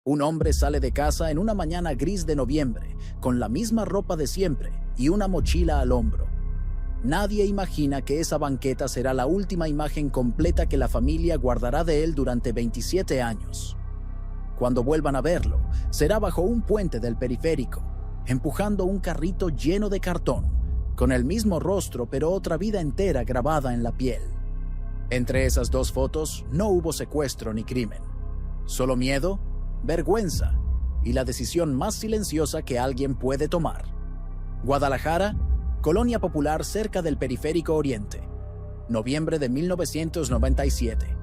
Un hombre sale de casa en una mañana gris de noviembre, con la misma ropa de siempre y una mochila al hombro. Nadie imagina que esa banqueta será la última imagen completa que la familia guardará de él durante 27 años. Cuando vuelvan a verlo, será bajo un puente del periférico, empujando un carrito lleno de cartón, con el mismo rostro pero otra vida entera grabada en la piel. Entre esas dos fotos no hubo secuestro ni crimen, solo miedo, vergüenza y la decisión más silenciosa que alguien puede tomar. Guadalajara, colonia popular cerca del Periférico Oriente. Noviembre de 1997.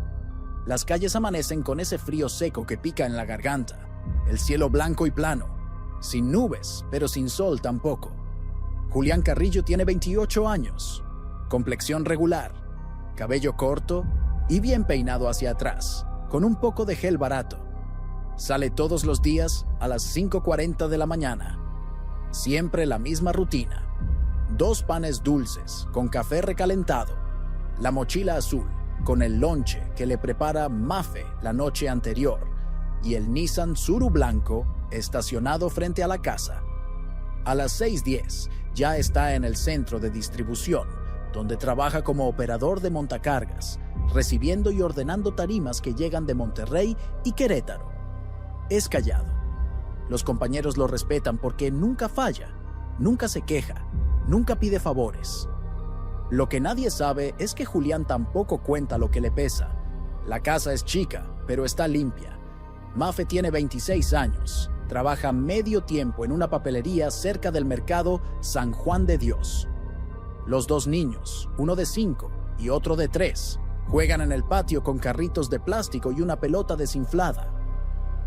Las calles amanecen con ese frío seco que pica en la garganta. El cielo blanco y plano, sin nubes, pero sin sol tampoco. Julián Carrillo tiene 28 años, complexión regular, cabello corto y bien peinado hacia atrás, con un poco de gel barato. Sale todos los días a las 5:40 de la mañana. Siempre la misma rutina. 2 panes dulces con café recalentado, la mochila azul con el lonche que le prepara Mafe la noche anterior y el Nissan Tsuru blanco estacionado frente a la casa. A las 6:10 ya está en el centro de distribución, donde trabaja como operador de montacargas, recibiendo y ordenando tarimas que llegan de Monterrey y Querétaro. Es callado. Los compañeros lo respetan porque nunca falla, nunca se queja, nunca pide favores. Lo que nadie sabe es que Julián tampoco cuenta lo que le pesa. La casa es chica, pero está limpia. Mafe tiene 26 años, trabaja medio tiempo en una papelería cerca del mercado San Juan de Dios. Los 2 niños, uno de 5 y otro de 3, juegan en el patio con carritos de plástico y una pelota desinflada.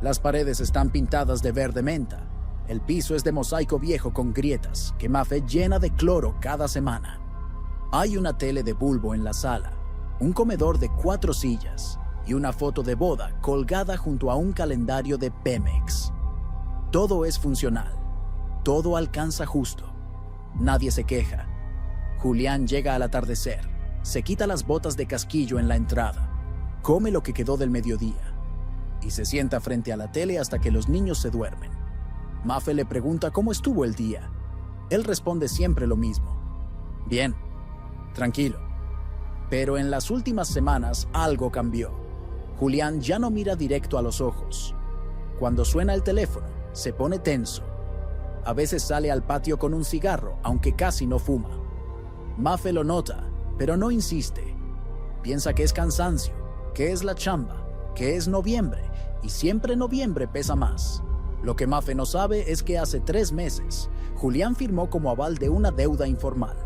Las paredes están pintadas de verde menta. El piso es de mosaico viejo con grietas que Mafe llena de cloro cada semana. Hay una tele de bulbo en la sala, un comedor de 4 sillas y una foto de boda colgada junto a un calendario de Pemex. Todo es funcional, todo alcanza justo. Nadie se queja. Julián llega al atardecer, se quita las botas de casquillo en la entrada, come lo que quedó del mediodía y se sienta frente a la tele hasta que los niños se duermen. Mafe le pregunta cómo estuvo el día. Él responde siempre lo mismo. Bien, tranquilo. Pero en las últimas semanas algo cambió. Julián ya no mira directo a los ojos. Cuando suena el teléfono, se pone tenso. A veces sale al patio con un cigarro, aunque casi no fuma. Mafe lo nota, pero no insiste. Piensa que es cansancio, que es la chamba, que es noviembre, y siempre noviembre pesa más. Lo que Mafe no sabe es que hace 3 meses, Julián firmó como aval de una deuda informal.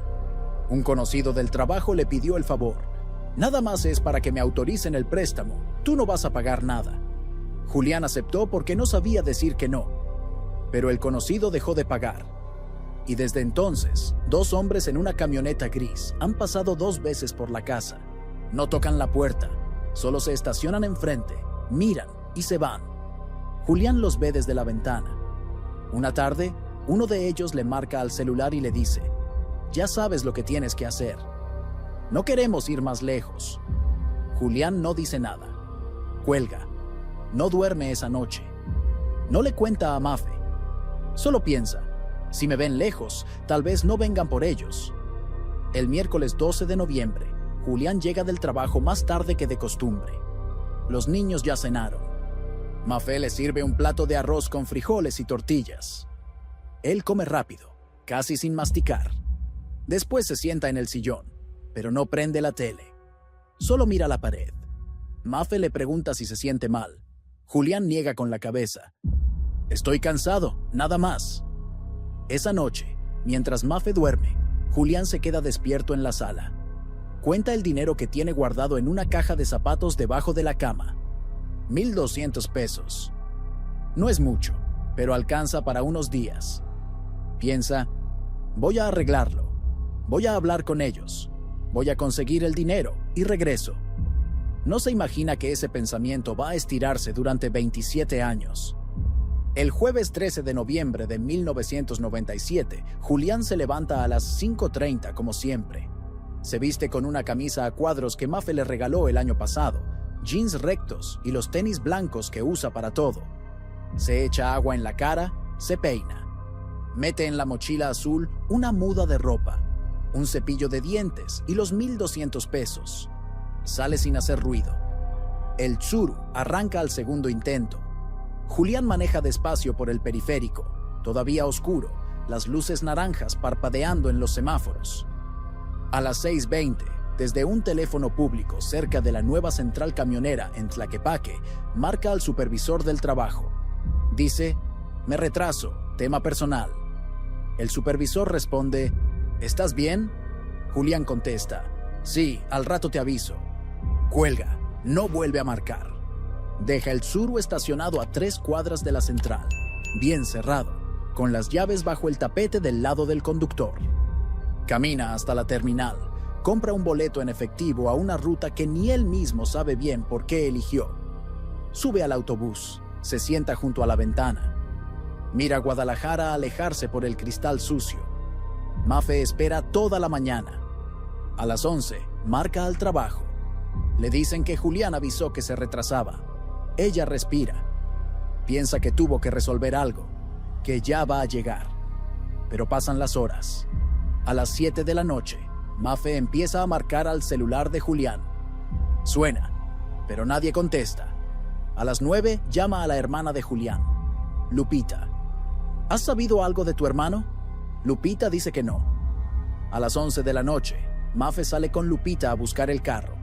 Un conocido del trabajo le pidió el favor. Nada más es para que me autoricen el préstamo, tú no vas a pagar nada. Julián aceptó porque no sabía decir que no. Pero el conocido dejó de pagar. Y desde entonces, 2 hombres en una camioneta gris han pasado 2 veces por la casa. No tocan la puerta, solo se estacionan enfrente, miran y se van. Julián los ve desde la ventana. Una tarde, uno de ellos le marca al celular y le dice: ya sabes lo que tienes que hacer. No queremos ir más lejos. Julián no dice nada. Cuelga. No duerme esa noche. No le cuenta a Mafe. Solo piensa: si me ven lejos, tal vez no vengan por ellos. El miércoles 12 de noviembre, Julián llega del trabajo más tarde que de costumbre. Los niños ya cenaron. Mafe le sirve un plato de arroz con frijoles y tortillas. Él come rápido, casi sin masticar. Después se sienta en el sillón, pero no prende la tele. Solo mira la pared. Mafe le pregunta si se siente mal. Julián niega con la cabeza. Estoy cansado, nada más. Esa noche, mientras Mafe duerme, Julián se queda despierto en la sala. Cuenta el dinero que tiene guardado en una caja de zapatos debajo de la cama. 1,200 pesos. No es mucho, pero alcanza para unos días. Piensa: voy a arreglarlo. Voy a hablar con ellos. Voy a conseguir el dinero y regreso. No se imagina que ese pensamiento va a estirarse durante 27 años. El jueves 13 de noviembre de 1997, Julián se levanta a las 5:30 como siempre. Se viste con una camisa a cuadros que Mafe le regaló el año pasado, jeans rectos y los tenis blancos que usa para todo. Se echa agua en la cara, se peina. Mete en la mochila azul una muda de ropa, un cepillo de dientes y los 1,200 pesos. Sale sin hacer ruido. El Tsuru arranca al segundo intento. Julián maneja despacio por el periférico, todavía oscuro, las luces naranjas parpadeando en los semáforos. A las 6:20, desde un teléfono público cerca de la nueva central camionera en Tlaquepaque, marca al supervisor del trabajo. Dice: «Me retraso, tema personal». El supervisor responde: «¿Estás bien?». Julián contesta: «Sí, al rato te aviso». Cuelga, no vuelve a marcar. Deja el Tsuru estacionado a 3 cuadras de la central, bien cerrado, con las llaves bajo el tapete del lado del conductor. Camina hasta la terminal, compra un boleto en efectivo a una ruta que ni él mismo sabe bien por qué eligió. Sube al autobús, se sienta junto a la ventana. Mira Guadalajara alejarse por el cristal sucio. Mafe espera toda la mañana. A las 11, marca al trabajo. Le dicen que Julián avisó que se retrasaba. Ella respira. Piensa que tuvo que resolver algo, que ya va a llegar. Pero pasan las horas. A las 7 de la noche, Mafe empieza a marcar al celular de Julián. Suena, pero nadie contesta. A las 9 llama a la hermana de Julián, Lupita. ¿Has sabido algo de tu hermano? Lupita dice que no. A las 11 de la noche, Mafe sale con Lupita a buscar el carro.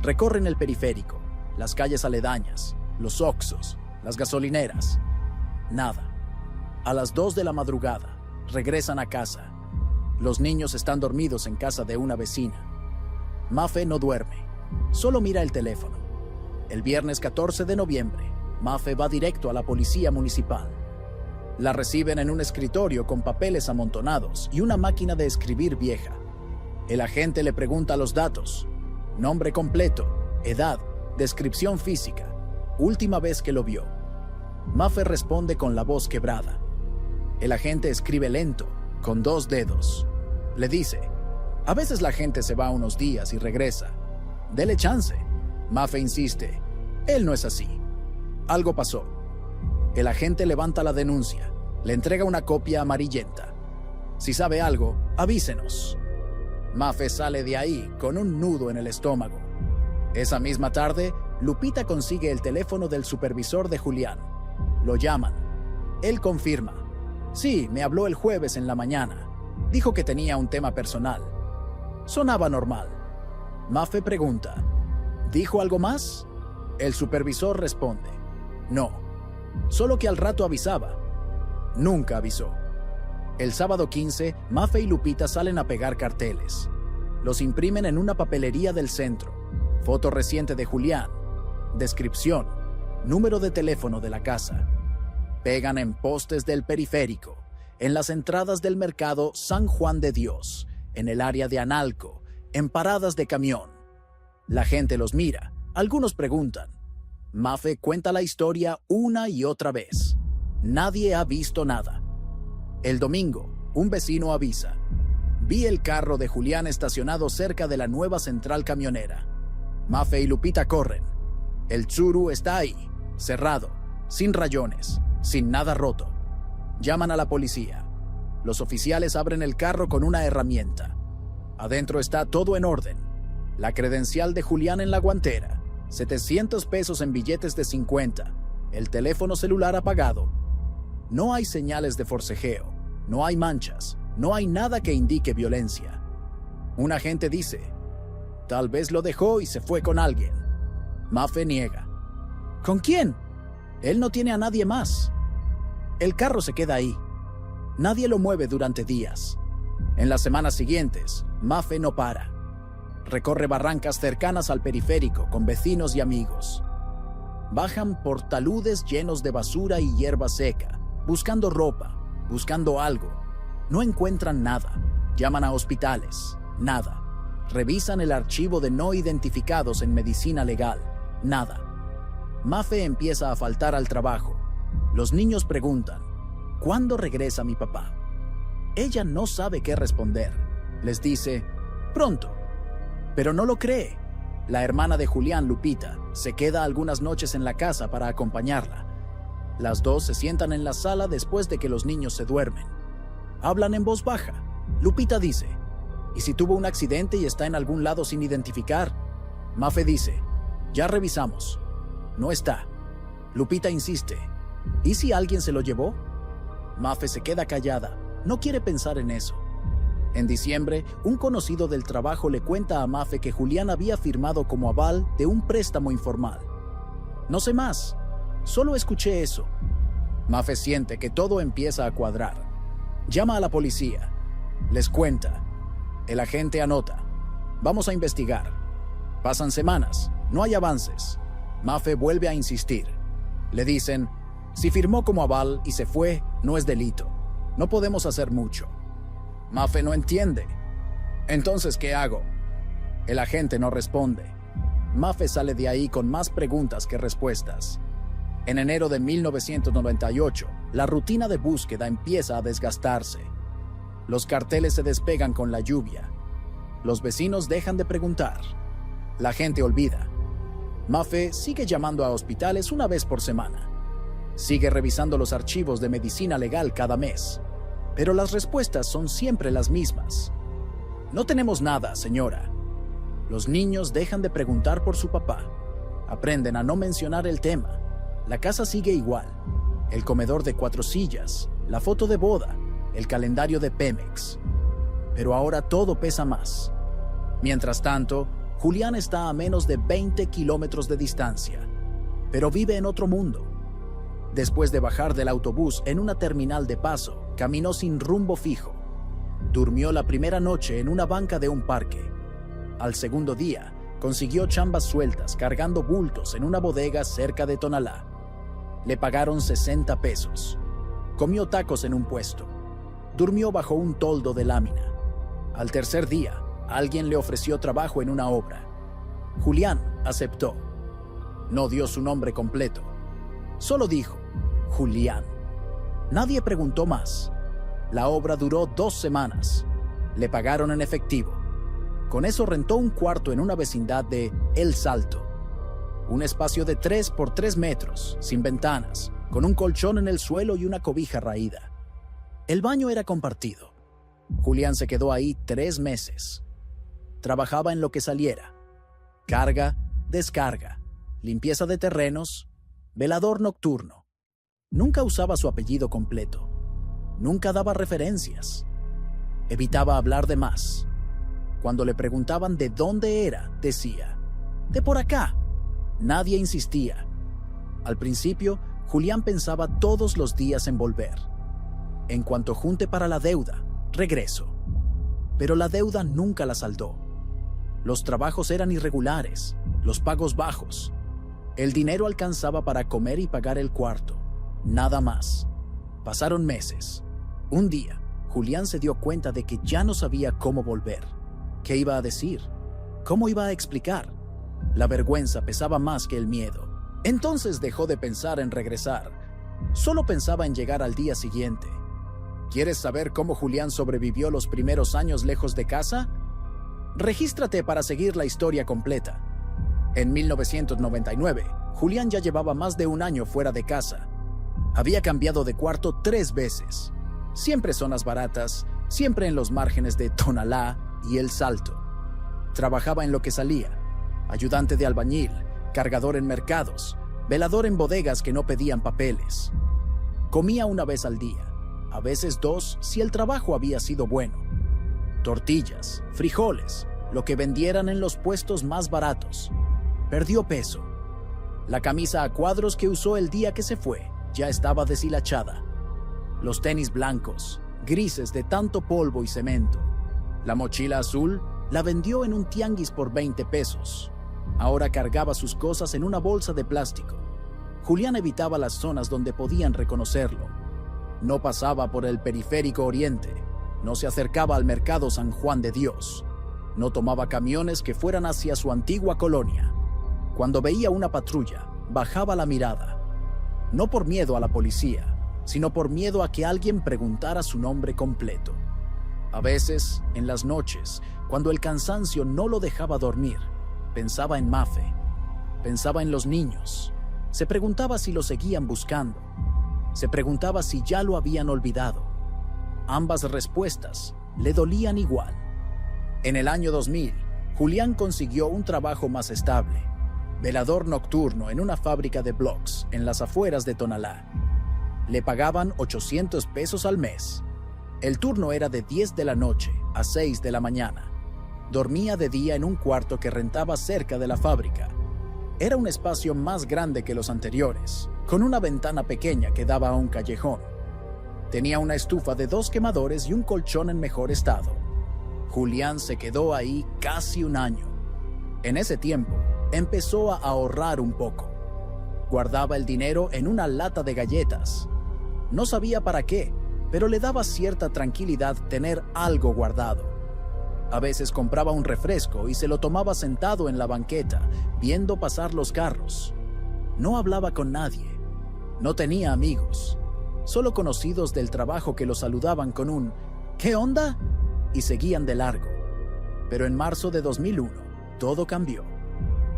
Recorren el periférico, las calles aledañas, los oxxos, las gasolineras. Nada. A las 2 de la madrugada, regresan a casa. Los niños están dormidos en casa de una vecina. Mafe no duerme, solo mira el teléfono. El viernes 14 de noviembre, Mafe va directo a la policía municipal. La reciben en un escritorio con papeles amontonados y una máquina de escribir vieja. El agente le pregunta los datos: nombre completo, edad, descripción física, última vez que lo vio. Mafe responde con la voz quebrada. El agente escribe lento, con 2 dedos. Le dice: a veces la gente se va unos días y regresa. Dele chance. Mafe insiste: él no es así. Algo pasó. El agente levanta la denuncia, le entrega una copia amarillenta. Si sabe algo, avísenos. Mafe sale de ahí con un nudo en el estómago. Esa misma tarde, Lupita consigue el teléfono del supervisor de Julián. Lo llaman. Él confirma: sí, me habló el jueves en la mañana. Dijo que tenía un tema personal. Sonaba normal. Mafe pregunta: ¿dijo algo más? El supervisor responde: no, solo que al rato avisaba. Nunca avisó. El sábado 15, Mafe y Lupita salen a pegar carteles. Los imprimen en una papelería del centro. Foto reciente de Julián. Descripción. Número de teléfono de la casa. Pegan en postes del periférico, en las entradas del mercado San Juan de Dios, en el área de Analco, en paradas de camión. La gente los mira, algunos preguntan. Mafe cuenta la historia una y otra vez. Nadie ha visto nada. El domingo, un vecino avisa: vi el carro de Julián estacionado cerca de la nueva central camionera. Mafe y Lupita corren. El Tsuru está ahí, cerrado, sin rayones, sin nada roto. Llaman a la policía. Los oficiales abren el carro con una herramienta. Adentro está todo en orden. La credencial de Julián en la guantera, 700 pesos en billetes de 50, el teléfono celular apagado. No hay señales de forcejeo, no hay manchas, no hay nada que indique violencia. Un agente dice: tal vez lo dejó y se fue con alguien. Mafe niega. ¿Con quién? Él no tiene a nadie más. El carro se queda ahí. Nadie lo mueve durante días. En las semanas siguientes, Mafe no para. Recorre barrancas cercanas al periférico con vecinos y amigos. Bajan por taludes llenos de basura y hierba seca, buscando ropa, buscando algo. No encuentran nada. Llaman a hospitales. Nada. Revisan el archivo de no identificados en medicina legal. Nada. Mafe empieza a faltar al trabajo. Los niños preguntan: ¿cuándo regresa mi papá? Ella no sabe qué responder. Les dice: pronto. Pero no lo cree. La hermana de Julián, Lupita, se queda algunas noches en la casa para acompañarla. Las dos se sientan en la sala después de que los niños se duermen. Hablan en voz baja. Lupita dice, ¿y si tuvo un accidente y está en algún lado sin identificar? Mafe dice, ya revisamos. No está. Lupita insiste, ¿y si alguien se lo llevó? Mafe se queda callada. No quiere pensar en eso. En diciembre, un conocido del trabajo le cuenta a Mafe que Julián había firmado como aval de un préstamo informal. No sé más. Solo escuché eso. Mafe siente que todo empieza a cuadrar. Llama a la policía. Les cuenta. El agente anota. Vamos a investigar. Pasan semanas. No hay avances. Mafe vuelve a insistir. Le dicen, si firmó como aval y se fue, no es delito. No podemos hacer mucho. Mafe no entiende. Entonces, ¿qué hago? El agente no responde. Mafe sale de ahí con más preguntas que respuestas. En enero de 1998, la rutina de búsqueda empieza a desgastarse. Los carteles se despegan con la lluvia. Los vecinos dejan de preguntar. La gente olvida. Mafe sigue llamando a hospitales una vez por semana. Sigue revisando los archivos de medicina legal cada mes. Pero las respuestas son siempre las mismas. No tenemos nada, señora. Los niños dejan de preguntar por su papá. Aprenden a no mencionar el tema. La casa sigue igual. El comedor de 4 sillas, la foto de boda, el calendario de Pemex. Pero ahora todo pesa más. Mientras tanto, Julián está a menos de 20 kilómetros de distancia, pero vive en otro mundo. Después de bajar del autobús en una terminal de paso, caminó sin rumbo fijo. Durmió la primera noche en una banca de un parque. Al segundo día, consiguió chambas sueltas cargando bultos en una bodega cerca de Tonalá. Le pagaron 60 pesos. Comió tacos en un puesto. Durmió bajo un toldo de lámina. Al tercer día, alguien le ofreció trabajo en una obra. Julián aceptó. No dio su nombre completo. Solo dijo, Julián. Nadie preguntó más. La obra duró 2 semanas. Le pagaron en efectivo. Con eso rentó un cuarto en una vecindad de El Salto. Un espacio de 3 por 3 metros, sin ventanas, con un colchón en el suelo y una cobija raída. El baño era compartido. Julián se quedó ahí 3 meses. Trabajaba en lo que saliera. Carga, descarga, limpieza de terrenos, velador nocturno. Nunca usaba su apellido completo. Nunca daba referencias. Evitaba hablar de más. Cuando le preguntaban de dónde era, decía, de por acá. Nadie insistía. Al principio, Julián pensaba todos los días en volver. En cuanto junte para la deuda, regreso. Pero la deuda nunca la saldó. Los trabajos eran irregulares, los pagos bajos. El dinero alcanzaba para comer y pagar el cuarto. Nada más. Pasaron meses. Un día, Julián se dio cuenta de que ya no sabía cómo volver. ¿Qué iba a decir? ¿Cómo iba a explicar? La vergüenza pesaba más que el miedo. Entonces dejó de pensar en regresar. Solo pensaba en llegar al día siguiente. ¿Quieres saber cómo Julián sobrevivió los primeros años lejos de casa? Regístrate para seguir la historia completa. En 1999, Julián ya llevaba más de 1 año fuera de casa. Había cambiado de cuarto 3 veces. Siempre zonas baratas, siempre en los márgenes de Tonalá y El Salto. Trabajaba en lo que salía. Ayudante de albañil, cargador en mercados, velador en bodegas que no pedían papeles. Comía 1 vez al día, a veces 2 si el trabajo había sido bueno. Tortillas, frijoles, lo que vendieran en los puestos más baratos. Perdió peso. La camisa a cuadros que usó el día que se fue ya estaba deshilachada. Los tenis blancos, grises de tanto polvo y cemento. La mochila azul la vendió en un tianguis por 20 pesos. Ahora cargaba sus cosas en una bolsa de plástico. Julián evitaba las zonas donde podían reconocerlo. No pasaba por el periférico oriente. No se acercaba al mercado San Juan de Dios. No tomaba camiones que fueran hacia su antigua colonia. Cuando veía una patrulla, bajaba la mirada. No por miedo a la policía, sino por miedo a que alguien preguntara su nombre completo. A veces, en las noches, cuando el cansancio no lo dejaba dormir, pensaba en Mafe, pensaba en los niños, se preguntaba si lo seguían buscando. Se preguntaba si ya lo habían olvidado. Ambas respuestas le dolían igual. En el año 2000, Julián consiguió un trabajo más estable: velador nocturno en una fábrica de blogs en las afueras de Tonalá. Le pagaban 800 pesos al mes. El turno era de 10 de la noche a 6 de la mañana. Dormía de día en un cuarto que rentaba cerca de la fábrica. Era un espacio más grande que los anteriores, con una ventana pequeña que daba a un callejón. Tenía una estufa de 2 quemadores y un colchón en mejor estado. Julián se quedó ahí casi un año. En ese tiempo, empezó a ahorrar un poco. Guardaba el dinero en una lata de galletas. No sabía para qué, pero le daba cierta tranquilidad tener algo guardado. A veces compraba un refresco y se lo tomaba sentado en la banqueta, viendo pasar los carros. No hablaba con nadie. No tenía amigos. Solo conocidos del trabajo que lo saludaban con un ¿qué onda? Y seguían de largo. Pero en marzo de 2001, todo cambió.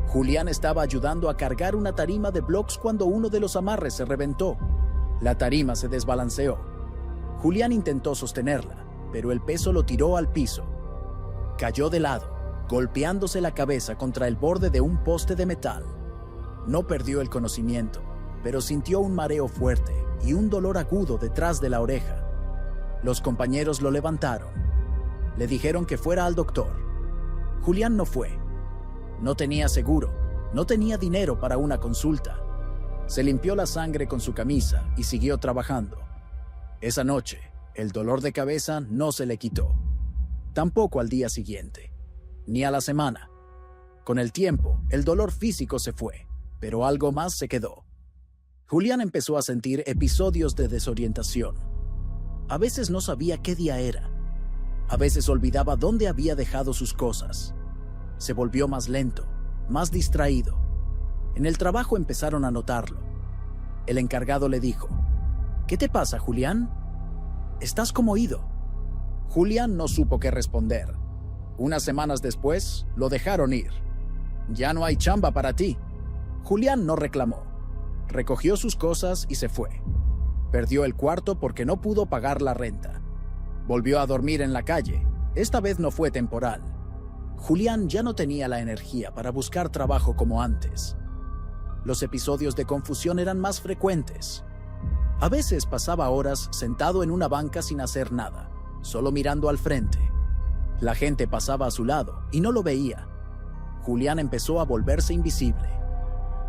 Julián estaba ayudando a cargar una tarima de blogs cuando uno de los amarres se reventó. La tarima se desbalanceó. Julián intentó sostenerla, pero el peso lo tiró al piso. Cayó de lado, golpeándose la cabeza contra el borde de un poste de metal. No perdió el conocimiento, pero sintió un mareo fuerte y un dolor agudo detrás de la oreja. Los compañeros lo levantaron. Le dijeron que fuera al doctor. Julián no fue. No tenía seguro, no tenía dinero para una consulta. Se limpió la sangre con su camisa y siguió trabajando. Esa noche, el dolor de cabeza no se le quitó. Tampoco al día siguiente, ni a la semana. Con el tiempo, el dolor físico se fue, pero algo más se quedó. Julián empezó a sentir episodios de desorientación. A veces no sabía qué día era. A veces olvidaba dónde había dejado sus cosas. Se volvió más lento, más distraído. En el trabajo empezaron a notarlo. El encargado le dijo: ¿qué te pasa, Julián? Estás como ido. Julián no supo qué responder. Unas semanas después, lo dejaron ir. Ya no hay chamba para ti. Julián no reclamó. Recogió sus cosas y se fue. Perdió el cuarto porque no pudo pagar la renta. Volvió a dormir en la calle. Esta vez no fue temporal. Julián ya no tenía la energía para buscar trabajo como antes. Los episodios de confusión eran más frecuentes. A veces pasaba horas sentado en una banca sin hacer nada, solo mirando al frente. La gente pasaba a su lado y no lo veía. Julián empezó a volverse invisible.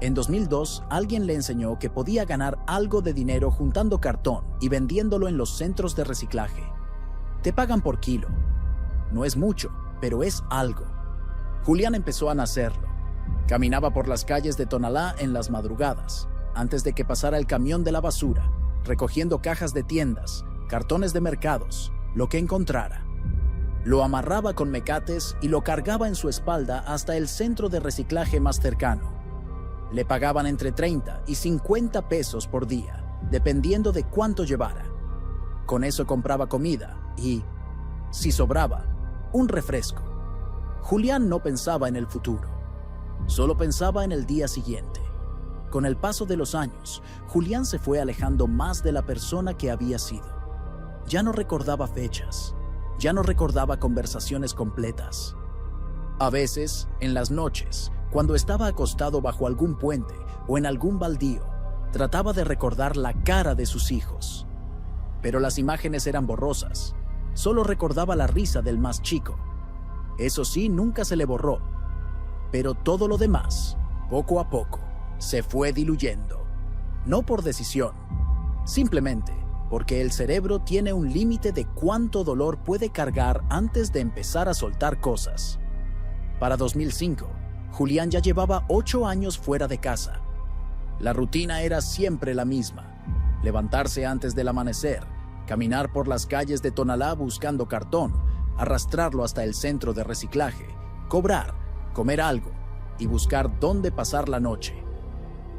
En 2002, alguien le enseñó que podía ganar algo de dinero juntando cartón y vendiéndolo en los centros de reciclaje. Te pagan por kilo. No es mucho, pero es algo. Julián empezó a hacerlo. Caminaba por las calles de Tonalá en las madrugadas, antes de que pasara el camión de la basura, recogiendo cajas de tiendas, cartones de mercados, lo que encontrara. Lo amarraba con mecates y lo cargaba en su espalda hasta el centro de reciclaje más cercano. Le pagaban entre 30 y 50 pesos por día, dependiendo de cuánto llevara. Con eso compraba comida y, si sobraba, un refresco. Julián no pensaba en el futuro, solo pensaba en el día siguiente. Con el paso de los años, Julián se fue alejando más de la persona que había sido. Ya no recordaba fechas, ya no recordaba conversaciones completas. A veces, en las noches, cuando estaba acostado bajo algún puente o en algún baldío, trataba de recordar la cara de sus hijos. Pero las imágenes eran borrosas. Solo recordaba la risa del más chico. Eso sí, nunca se le borró. Pero todo lo demás, poco a poco, se fue diluyendo. No por decisión, simplemente porque el cerebro tiene un límite de cuánto dolor puede cargar antes de empezar a soltar cosas. Para 2005, Julián ya llevaba 8 años fuera de casa. La rutina era siempre la misma: levantarse antes del amanecer, caminar por las calles de Tonalá buscando cartón, arrastrarlo hasta el centro de reciclaje, cobrar, comer algo y buscar dónde pasar la noche.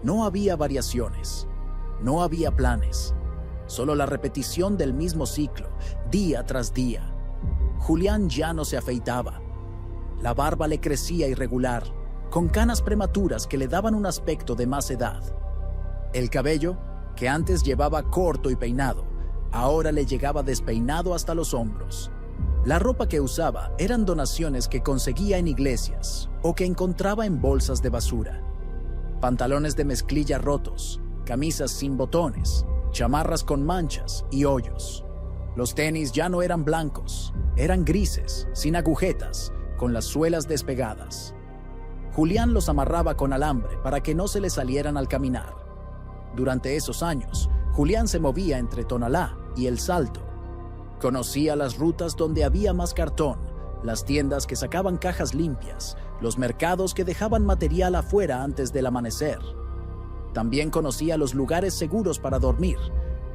No había variaciones, no había planes, solo la repetición del mismo ciclo, día tras día. Julián ya no se afeitaba. La barba le crecía irregular, con canas prematuras que le daban un aspecto de más edad. El cabello que antes llevaba corto y peinado, ahora le llegaba despeinado hasta los hombros. La ropa que usaba eran donaciones que conseguía en iglesias o que encontraba en bolsas de basura. Pantalones de mezclilla rotos, camisas sin botones, chamarras con manchas y hoyos. Los tenis ya no eran blancos, eran grises, sin agujetas, con las suelas despegadas. Julián los amarraba con alambre para que no se le salieran al caminar. Durante esos años, Julián se movía entre Tonalá y El Salto. Conocía las rutas donde había más cartón, las tiendas que sacaban cajas limpias, los mercados que dejaban material afuera antes del amanecer. También conocía los lugares seguros para dormir,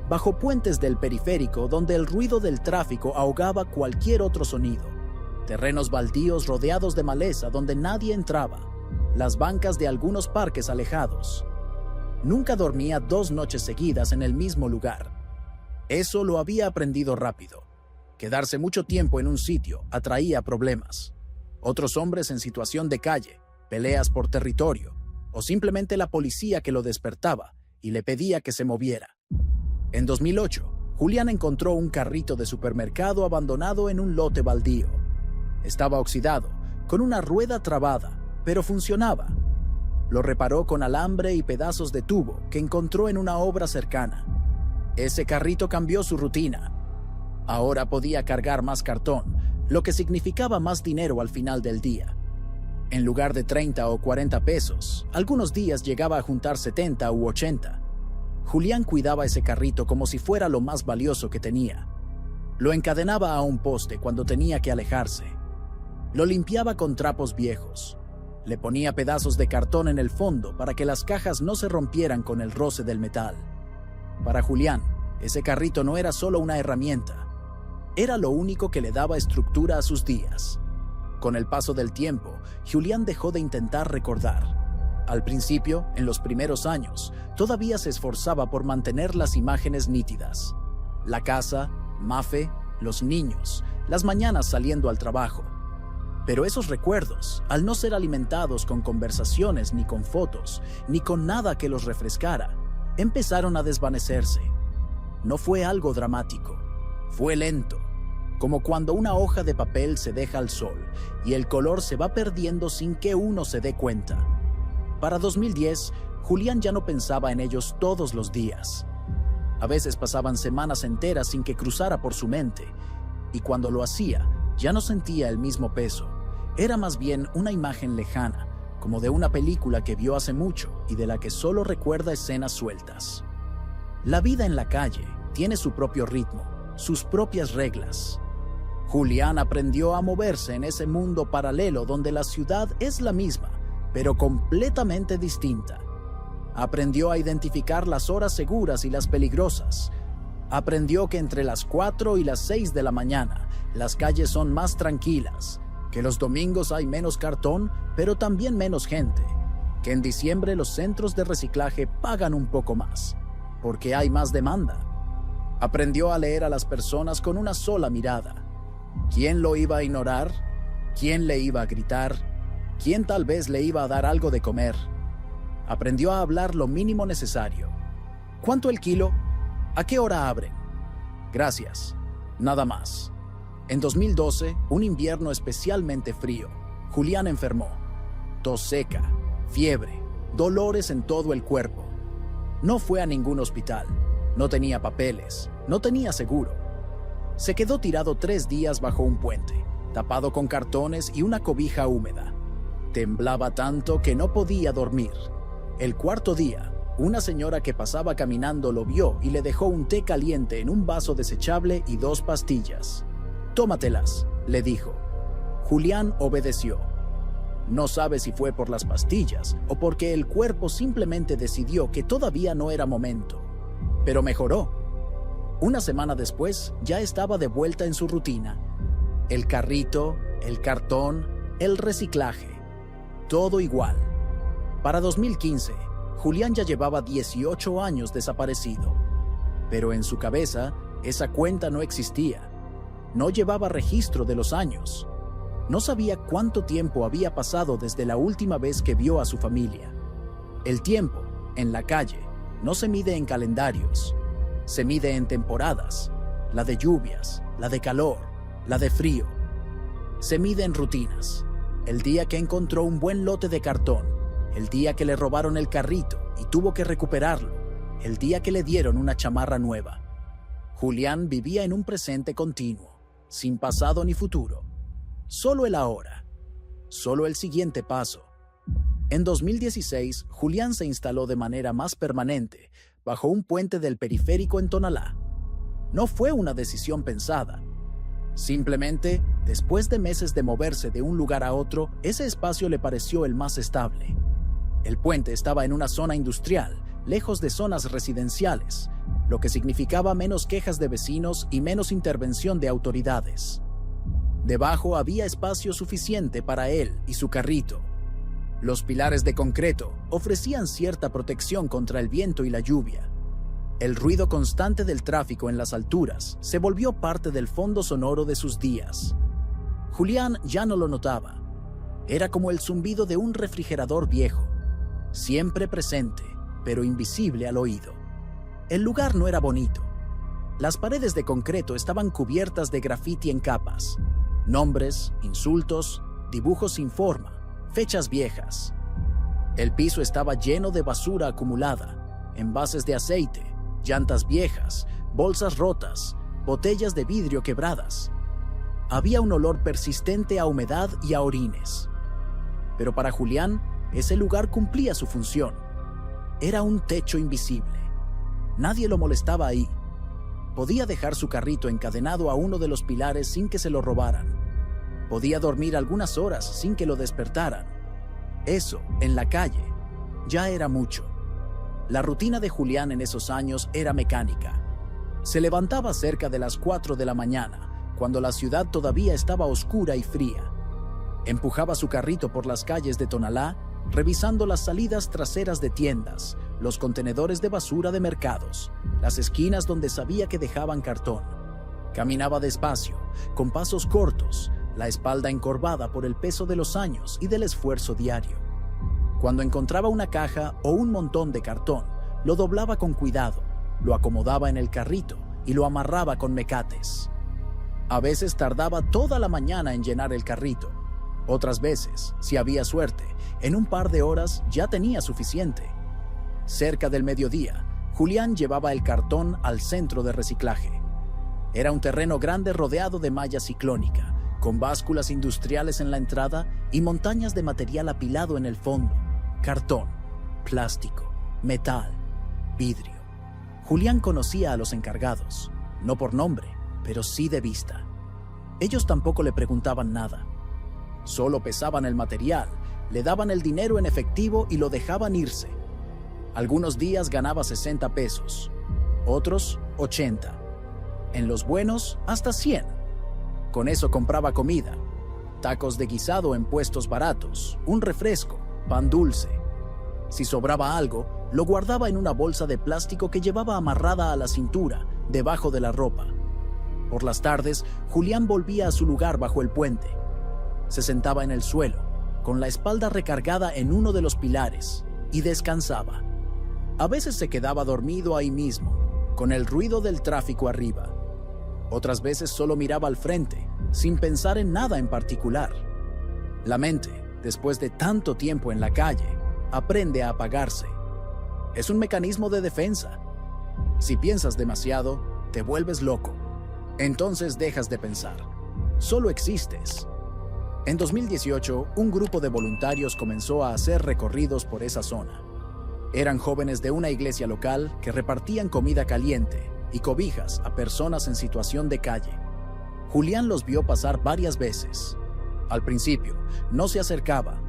bajo puentes del periférico donde el ruido del tráfico ahogaba cualquier otro sonido, terrenos baldíos rodeados de maleza donde nadie entraba, las bancas de algunos parques alejados. Nunca dormía 2 noches seguidas en el mismo lugar. Eso lo había aprendido rápido. Quedarse mucho tiempo en un sitio atraía problemas. Otros hombres en situación de calle, peleas por territorio, o simplemente la policía que lo despertaba y le pedía que se moviera. En 2008, Julián encontró un carrito de supermercado abandonado en un lote baldío. Estaba oxidado, con una rueda trabada, pero funcionaba. Lo reparó con alambre y pedazos de tubo que encontró en una obra cercana. Ese carrito cambió su rutina. Ahora podía cargar más cartón, lo que significaba más dinero al final del día. En lugar de 30 o 40 pesos, algunos días llegaba a juntar 70 u 80. Julián cuidaba ese carrito como si fuera lo más valioso que tenía. Lo encadenaba a un poste cuando tenía que alejarse. Lo limpiaba con trapos viejos. Le ponía pedazos de cartón en el fondo para que las cajas no se rompieran con el roce del metal. Para Julián, ese carrito no era solo una herramienta. Era lo único que le daba estructura a sus días. Con el paso del tiempo, Julián dejó de intentar recordar. Al principio, en los primeros años, todavía se esforzaba por mantener las imágenes nítidas. La casa, Mafe, los niños, las mañanas saliendo al trabajo. Pero esos recuerdos, al no ser alimentados con conversaciones ni con fotos, ni con nada que los refrescara, empezaron a desvanecerse. No fue algo dramático, fue lento, como cuando una hoja de papel se deja al sol y el color se va perdiendo sin que uno se dé cuenta. Para 2010, Julián ya no pensaba en ellos todos los días. A veces pasaban semanas enteras sin que cruzara por su mente, y cuando lo hacía, ya no sentía el mismo peso. Era más bien una imagen lejana, como de una película que vio hace mucho y de la que solo recuerda escenas sueltas. La vida en la calle tiene su propio ritmo, sus propias reglas. Julián aprendió a moverse en ese mundo paralelo donde la ciudad es la misma, pero completamente distinta. Aprendió a identificar las horas seguras y las peligrosas. Aprendió que entre las 4 y las 6 de la mañana las calles son más tranquilas, que los domingos hay menos cartón, pero también menos gente, que en diciembre los centros de reciclaje pagan un poco más, porque hay más demanda. Aprendió a leer a las personas con una sola mirada. ¿Quién lo iba a ignorar? ¿Quién le iba a gritar? ¿Quién tal vez le iba a dar algo de comer? Aprendió a hablar lo mínimo necesario. ¿Cuánto el kilo? ¿A qué hora abren? Gracias. Nada más. En 2012, un invierno especialmente frío, Julián enfermó. Tos seca, fiebre, dolores en todo el cuerpo. No fue a ningún hospital, no tenía papeles, no tenía seguro. Se quedó tirado 3 días bajo un puente, tapado con cartones y una cobija húmeda. Temblaba tanto que no podía dormir. El 4.º día, una señora que pasaba caminando lo vio y le dejó un té caliente en un vaso desechable y 2 pastillas. «Tómatelas», le dijo. Julián obedeció. No sabe si fue por las pastillas o porque el cuerpo simplemente decidió que todavía no era momento. Pero mejoró. Una semana después, ya estaba de vuelta en su rutina. El carrito, el cartón, el reciclaje. Todo igual. Para 2015, Julián ya llevaba 18 años desaparecido. Pero en su cabeza, esa cuenta no existía. No llevaba registro de los años. No sabía cuánto tiempo había pasado desde la última vez que vio a su familia. El tiempo, en la calle, no se mide en calendarios, se mide en temporadas, la de lluvias, la de calor, la de frío. Se mide en rutinas, el día que encontró un buen lote de cartón, el día que le robaron el carrito y tuvo que recuperarlo, el día que le dieron una chamarra nueva. Julián vivía en un presente continuo, sin pasado ni futuro, solo el ahora, solo el siguiente paso. En 2016, Julián se instaló de manera más permanente bajo un puente del periférico en Tonalá. No fue una decisión pensada. Simplemente, después de meses de moverse de un lugar a otro, ese espacio le pareció el más estable. El puente estaba en una zona industrial, lejos de zonas residenciales, lo que significaba menos quejas de vecinos y menos intervención de autoridades. Debajo había espacio suficiente para él y su carrito. Los pilares de concreto ofrecían cierta protección contra el viento y la lluvia. El ruido constante del tráfico en las alturas se volvió parte del fondo sonoro de sus días. Julián ya no lo notaba. Era como el zumbido de un refrigerador viejo, siempre presente, pero invisible al oído. El lugar no era bonito. Las paredes de concreto estaban cubiertas de grafiti en capas, nombres, insultos, dibujos sin forma, fechas viejas. El piso estaba lleno de basura acumulada, envases de aceite, llantas viejas, bolsas rotas, botellas de vidrio quebradas. Había un olor persistente a humedad y a orines. Pero para Julián, ese lugar cumplía su función. Era un techo invisible. Nadie lo molestaba ahí. Podía dejar su carrito encadenado a uno de los pilares sin que se lo robaran. Podía dormir algunas horas sin que lo despertaran. Eso, en la calle, ya era mucho. La rutina de Julián en esos años era mecánica. Se levantaba cerca de las 4 de la mañana, cuando la ciudad todavía estaba oscura y fría. Empujaba su carrito por las calles de Tonalá, revisando las salidas traseras de tiendas, los contenedores de basura de mercados, las esquinas donde sabía que dejaban cartón. Caminaba despacio, con pasos cortos, la espalda encorvada por el peso de los años y del esfuerzo diario. Cuando encontraba una caja o un montón de cartón, lo doblaba con cuidado, lo acomodaba en el carrito y lo amarraba con mecates. A veces tardaba toda la mañana en llenar el carrito. Otras veces, si había suerte, en un par de horas ya tenía suficiente. Cerca del mediodía, Julián llevaba el cartón al centro de reciclaje. Era un terreno grande rodeado de malla ciclónica, con básculas industriales en la entrada y montañas de material apilado en el fondo. Cartón, plástico, metal, vidrio. Julián conocía a los encargados, no por nombre, pero sí de vista. Ellos tampoco le preguntaban nada. Solo pesaban el material, le daban el dinero en efectivo y lo dejaban irse. Algunos días ganaba 60 pesos, otros 80. En los buenos, hasta 100. Con eso compraba comida, tacos de guisado en puestos baratos, un refresco, pan dulce. Si sobraba algo, lo guardaba en una bolsa de plástico que llevaba amarrada a la cintura, debajo de la ropa. Por las tardes, Julián volvía a su lugar bajo el puente. Se sentaba en el suelo, con la espalda recargada en uno de los pilares, y descansaba. A veces se quedaba dormido ahí mismo, con el ruido del tráfico arriba. Otras veces solo miraba al frente, sin pensar en nada en particular. La mente, después de tanto tiempo en la calle, aprende a apagarse. Es un mecanismo de defensa. Si piensas demasiado, te vuelves loco. Entonces dejas de pensar. Solo existes. En 2018, un grupo de voluntarios comenzó a hacer recorridos por esa zona. Eran jóvenes de una iglesia local que repartían comida caliente y cobijas a personas en situación de calle. Julián los vio pasar varias veces. Al principio, no se acercaba.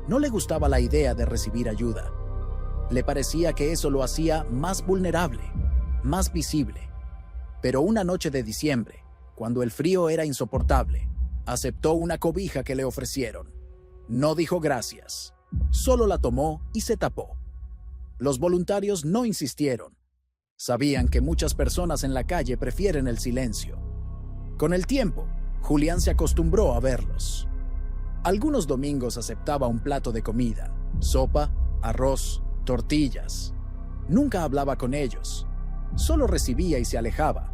No le gustaba la idea de recibir ayuda. Le parecía que eso lo hacía más vulnerable, más visible. Pero una noche de diciembre, cuando el frío era insoportable, aceptó una cobija que le ofrecieron. No dijo gracias, solo la tomó y se tapó. Los voluntarios no insistieron. Sabían que muchas personas en la calle prefieren el silencio. Con el tiempo, Julián se acostumbró a verlos. Algunos domingos aceptaba un plato de comida, sopa, arroz, tortillas. Nunca hablaba con ellos, solo recibía y se alejaba.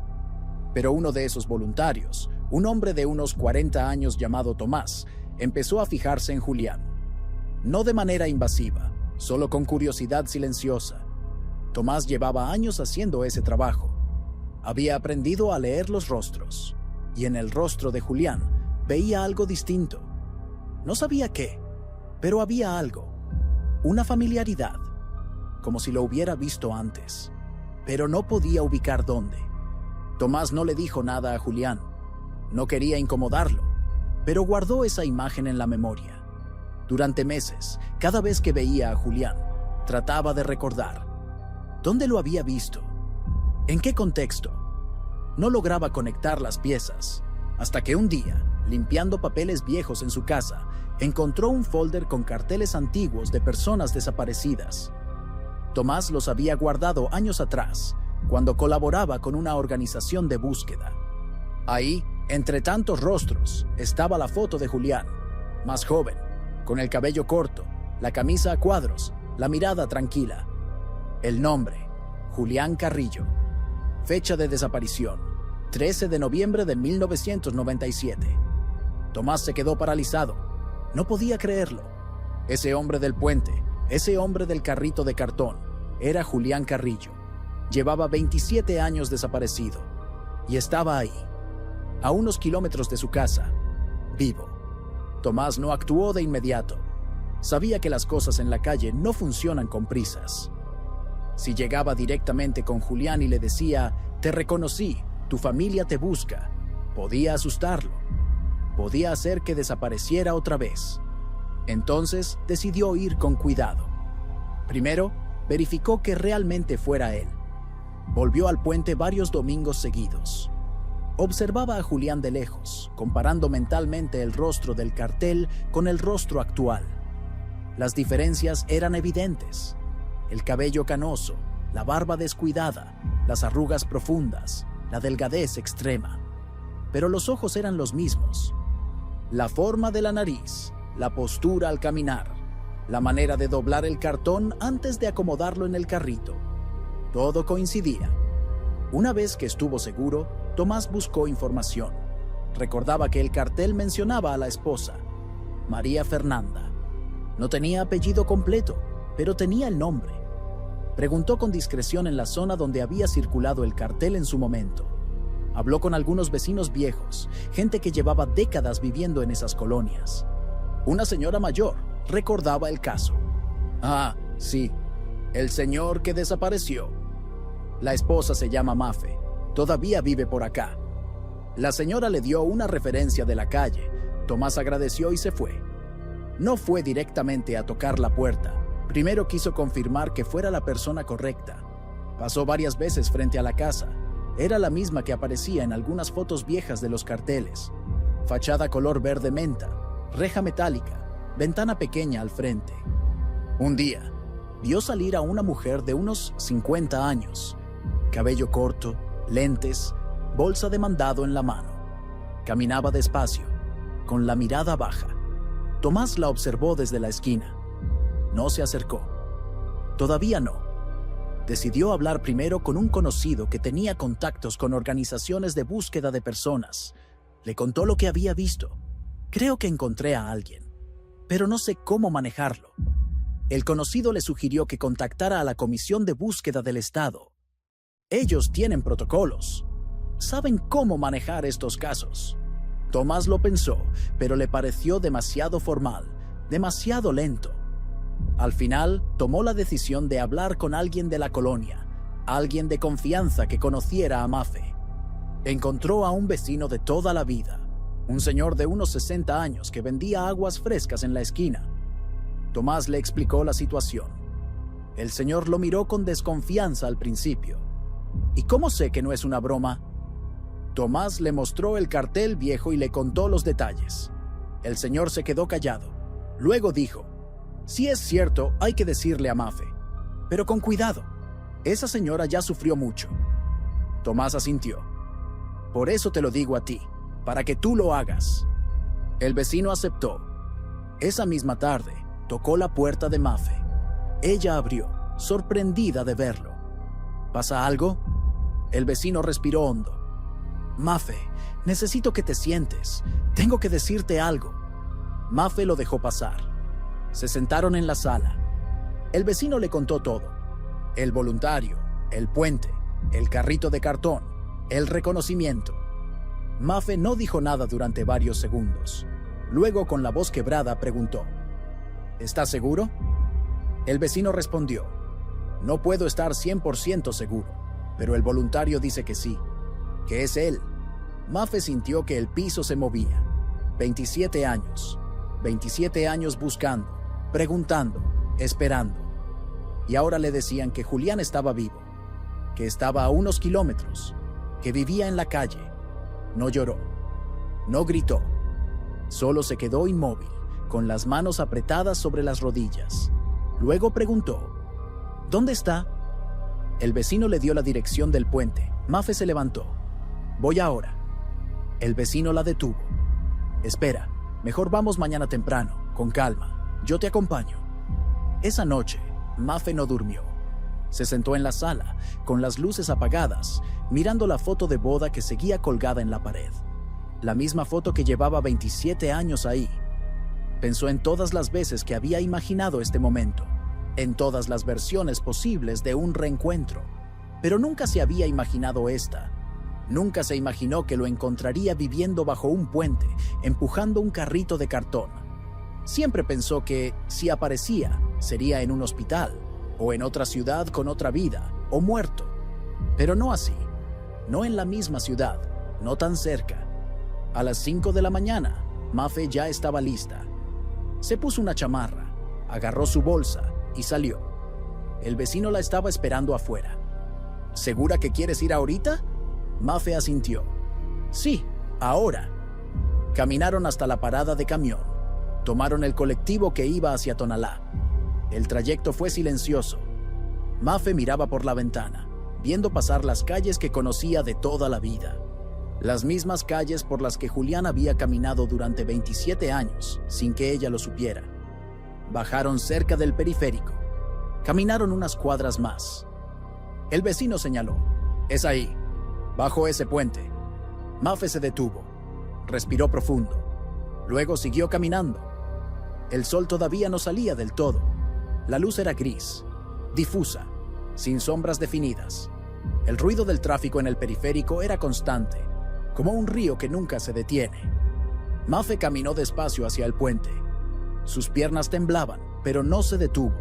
Pero uno de esos voluntarios, un hombre de unos 40 años llamado Tomás, empezó a fijarse en Julián. No de manera invasiva, solo con curiosidad silenciosa. Tomás llevaba años haciendo ese trabajo. Había aprendido a leer los rostros, y en el rostro de Julián veía algo distinto. No sabía qué, pero había algo, una familiaridad, como si lo hubiera visto antes, pero no podía ubicar dónde. Tomás no le dijo nada a Julián. No quería incomodarlo, pero guardó esa imagen en la memoria. Durante meses, cada vez que veía a Julián, trataba de recordar. ¿Dónde lo había visto? ¿En qué contexto? No lograba conectar las piezas, hasta que un día, limpiando papeles viejos en su casa, encontró un folder con carteles antiguos de personas desaparecidas. Tomás los había guardado años atrás, cuando colaboraba con una organización de búsqueda. Ahí, entre tantos rostros, estaba la foto de Julián, más joven, con el cabello corto, la camisa a cuadros, la mirada tranquila. El nombre, Julián Carrillo. Fecha de desaparición, 13 de noviembre de 1997. Tomás se quedó paralizado. No podía creerlo. Ese hombre del puente, ese hombre del carrito de cartón, era Julián Carrillo. Llevaba 27 años desaparecido y estaba ahí, a unos kilómetros de su casa, vivo. Tomás no actuó de inmediato. Sabía que las cosas en la calle no funcionan con prisas. Si llegaba directamente con Julián y le decía, «Te reconocí, tu familia te busca», podía asustarlo. Podía hacer que desapareciera otra vez. Entonces decidió ir con cuidado. Primero, verificó que realmente fuera él. Volvió al puente varios domingos seguidos. Observaba a Julián de lejos, comparando mentalmente el rostro del cartel con el rostro actual. Las diferencias eran evidentes. El cabello canoso, la barba descuidada, las arrugas profundas, la delgadez extrema. Pero los ojos eran los mismos. La forma de la nariz, la postura al caminar, la manera de doblar el cartón antes de acomodarlo en el carrito. Todo coincidía. Una vez que estuvo seguro, Tomás buscó información. Recordaba que el cartel mencionaba a la esposa, María Fernanda. No tenía apellido completo, pero tenía el nombre. Preguntó con discreción en la zona donde había circulado el cartel en su momento. Habló con algunos vecinos viejos, gente que llevaba décadas viviendo en esas colonias. Una señora mayor recordaba el caso. «Ah, sí, el señor que desapareció. La esposa se llama Mafe, todavía vive por acá». La señora le dio una referencia de la calle. Tomás agradeció y se fue. No fue directamente a tocar la puerta. Primero quiso confirmar que fuera la persona correcta. Pasó varias veces frente a la casa. Era la misma que aparecía en algunas fotos viejas de los carteles. Fachada color verde menta, reja metálica, ventana pequeña al frente. Un día, vio salir a una mujer de unos 50 años. Cabello corto, lentes, bolsa de mandado en la mano. Caminaba despacio, con la mirada baja. Tomás la observó desde la esquina. No se acercó. Todavía no. Decidió hablar primero con un conocido que tenía contactos con organizaciones de búsqueda de personas. Le contó lo que había visto. «Creo que encontré a alguien, pero no sé cómo manejarlo». El conocido le sugirió que contactara a la Comisión de Búsqueda del Estado. Ellos tienen protocolos. Saben cómo manejar estos casos. Tomás lo pensó, pero le pareció demasiado formal, demasiado lento. Al final, tomó la decisión de hablar con alguien de la colonia, alguien de confianza que conociera a Mafe. Encontró a un vecino de toda la vida, un señor de unos 60 años que vendía aguas frescas en la esquina. Tomás le explicó la situación. El señor lo miró con desconfianza al principio. «¿Y cómo sé que no es una broma?». Tomás le mostró el cartel viejo y le contó los detalles. El señor se quedó callado. Luego dijo: «Si es cierto, hay que decirle a Mafe. Pero con cuidado. Esa señora ya sufrió mucho». Tomás asintió. «Por eso te lo digo a ti, para que tú lo hagas». El vecino aceptó. Esa misma tarde, tocó la puerta de Mafe. Ella abrió, sorprendida de verlo. ¿Pasa algo? El vecino respiró hondo. Mafe, necesito que te sientes. Tengo que decirte algo. Mafe lo dejó pasar. Se sentaron en la sala. El vecino le contó todo. El voluntario, el puente, el carrito de cartón, el reconocimiento. Mafe no dijo nada durante varios segundos. Luego, con la voz quebrada, preguntó: ¿Estás seguro? El vecino respondió: No puedo estar 100% seguro, pero el voluntario dice que sí, que es él. Mafe sintió que el piso se movía. 27 años. 27 años buscando, preguntando, esperando. Y ahora le decían que Julián estaba vivo, que estaba a unos kilómetros, que vivía en la calle. No lloró, no gritó, solo se quedó inmóvil, con las manos apretadas sobre las rodillas. Luego preguntó: ¿Dónde está? El vecino le dio la dirección del puente. Mafe se levantó. Voy ahora. El vecino la detuvo. Espera, mejor vamos mañana temprano, con calma. Yo te acompaño. Esa noche, Mafe no durmió. Se sentó en la sala, con las luces apagadas, mirando la foto de boda que seguía colgada en la pared. La misma foto que llevaba 27 años ahí. Pensó en todas las veces que había imaginado este momento, en todas las versiones posibles de un reencuentro, pero nunca se había imaginado esta. Nunca se imaginó que lo encontraría viviendo bajo un puente, empujando un carrito de cartón. Siempre pensó que, si aparecía, sería en un hospital, o en otra ciudad con otra vida, o muerto. Pero no así, no en la misma ciudad, no tan cerca. A las 5 de la mañana, Mafe ya estaba lista. Se puso una chamarra, agarró su bolsa y salió. El vecino la estaba esperando afuera. ¿Segura que quieres ir ahorita? Mafe asintió. Sí, ahora. Caminaron hasta la parada de camión. Tomaron el colectivo que iba hacia Tonalá. El trayecto fue silencioso. Mafe miraba por la ventana, viendo pasar las calles que conocía de toda la vida. Las mismas calles por las que Julián había caminado durante 27 años, sin que ella lo supiera. Bajaron cerca del periférico. Caminaron unas cuadras más. El vecino señaló: Es ahí, bajo ese puente. Mafe se detuvo. Respiró profundo. Luego siguió caminando. El sol todavía no salía del todo. La luz era gris, difusa, sin sombras definidas. El ruido del tráfico en el periférico era constante, como un río que nunca se detiene. Mafe caminó despacio hacia el puente. Sus piernas temblaban, pero no se detuvo.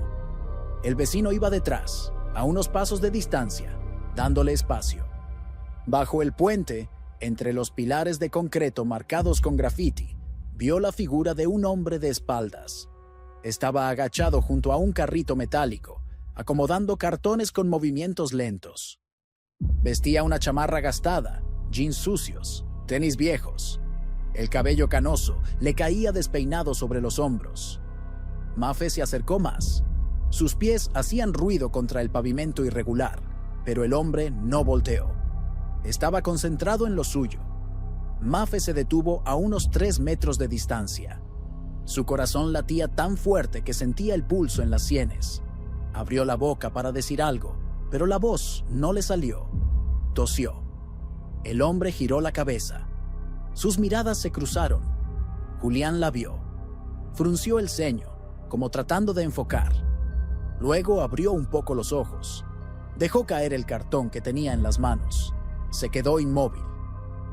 El vecino iba detrás, a unos pasos de distancia, dándole espacio. Bajo el puente, entre los pilares de concreto marcados con grafiti, vio la figura de un hombre de espaldas. Estaba agachado junto a un carrito metálico, acomodando cartones con movimientos lentos. Vestía una chamarra gastada, jeans sucios, tenis viejos. El cabello canoso le caía despeinado sobre los hombros. Mafe se acercó más. Sus pies hacían ruido contra el pavimento irregular, pero el hombre no volteó. Estaba concentrado en lo suyo. Mafe se detuvo a unos 3 metros de distancia. Su corazón latía tan fuerte que sentía el pulso en las sienes. Abrió la boca para decir algo, pero la voz no le salió. Tosió. El hombre giró la cabeza. Sus miradas se cruzaron. Julián la vio. Frunció el ceño, como tratando de enfocar. Luego abrió un poco los ojos. Dejó caer el cartón que tenía en las manos. Se quedó inmóvil.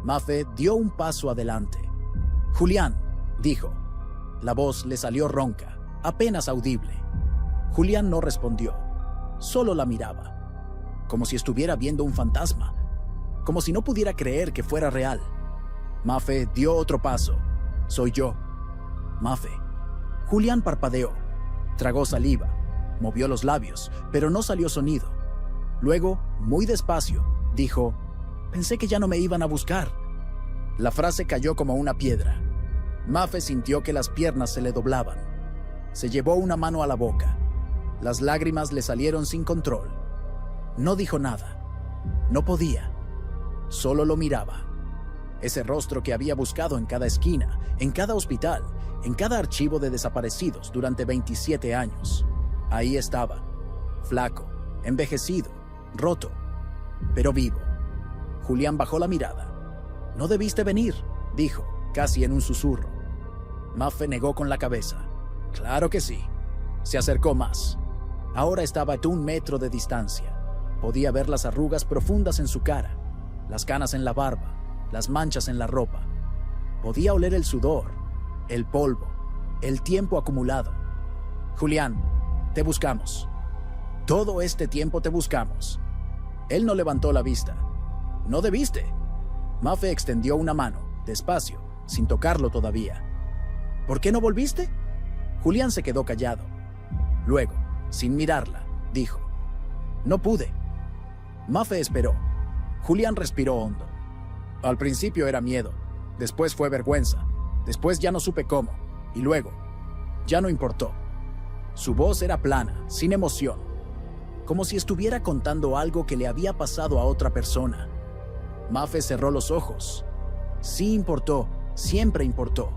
Mafe dio un paso adelante. «Julián», dijo. La voz le salió ronca, apenas audible. Julián no respondió. Solo la miraba. Como si estuviera viendo un fantasma. Como si no pudiera creer que fuera real. Mafe dio otro paso. «Soy yo». «Mafe». Julián parpadeó. Tragó saliva. Movió los labios, pero no salió sonido. Luego, muy despacio, dijo: «Pensé que ya no me iban a buscar». La frase cayó como una piedra. Mafe sintió que las piernas se le doblaban. Se llevó una mano a la boca. Las lágrimas le salieron sin control. No dijo nada. No podía. Solo lo miraba. Ese rostro que había buscado en cada esquina, en cada hospital, en cada archivo de desaparecidos durante 27 años. Ahí estaba, flaco, envejecido, roto, pero vivo. Julián bajó la mirada. «No debiste venir», dijo, casi en un susurro. Mafe negó con la cabeza. «Claro que sí». Se acercó más. Ahora estaba a 1 metro de distancia. Podía ver las arrugas profundas en su cara, las canas en la barba, las manchas en la ropa. Podía oler el sudor, el polvo, el tiempo acumulado. «Julián, te buscamos. Todo este tiempo te buscamos». Él no levantó la vista. «No debiste». Mafe extendió una mano, despacio, sin tocarlo todavía. «¿Por qué no volviste?» Julián se quedó callado. Luego, sin mirarla, dijo: «No pude». Mafe esperó. Julián respiró hondo. «Al principio era miedo, después fue vergüenza, después ya no supe cómo, y luego, ya no importó». Su voz era plana, sin emoción, como si estuviera contando algo que le había pasado a otra persona. Mafe cerró los ojos. Sí importó, siempre importó.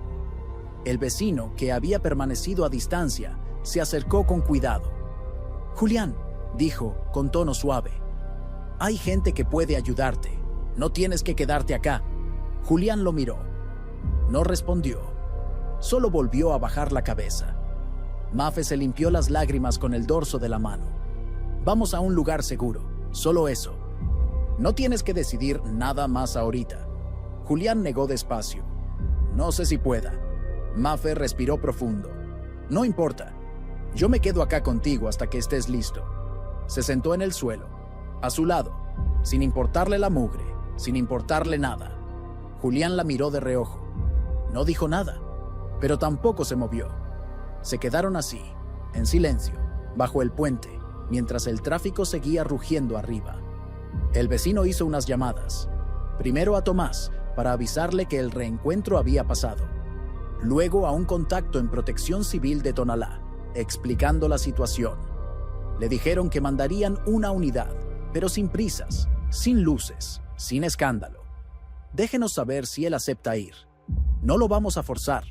El vecino, que había permanecido a distancia, se acercó con cuidado. «Julián», dijo con tono suave, «hay gente que puede ayudarte. No tienes que quedarte acá». Julián lo miró. No respondió. Solo volvió a bajar la cabeza. Mafe se limpió las lágrimas con el dorso de la mano. «Vamos a un lugar seguro, solo eso. No tienes que decidir nada más ahorita». Julián negó despacio. «No sé si pueda». Mafe respiró profundo. «No importa. Yo me quedo acá contigo hasta que estés listo». Se sentó en el suelo, a su lado, sin importarle la mugre, sin importarle nada. Julián la miró de reojo. No dijo nada, pero tampoco se movió. Se quedaron así, en silencio, bajo el puente, mientras el tráfico seguía rugiendo arriba. El vecino hizo unas llamadas. Primero a Tomás, para avisarle que el reencuentro había pasado. Luego a un contacto en Protección Civil de Tonalá, explicando la situación. Le dijeron que mandarían una unidad, pero sin prisas, sin luces, sin escándalo. «Déjenos saber si él acepta ir. No lo vamos a forzar».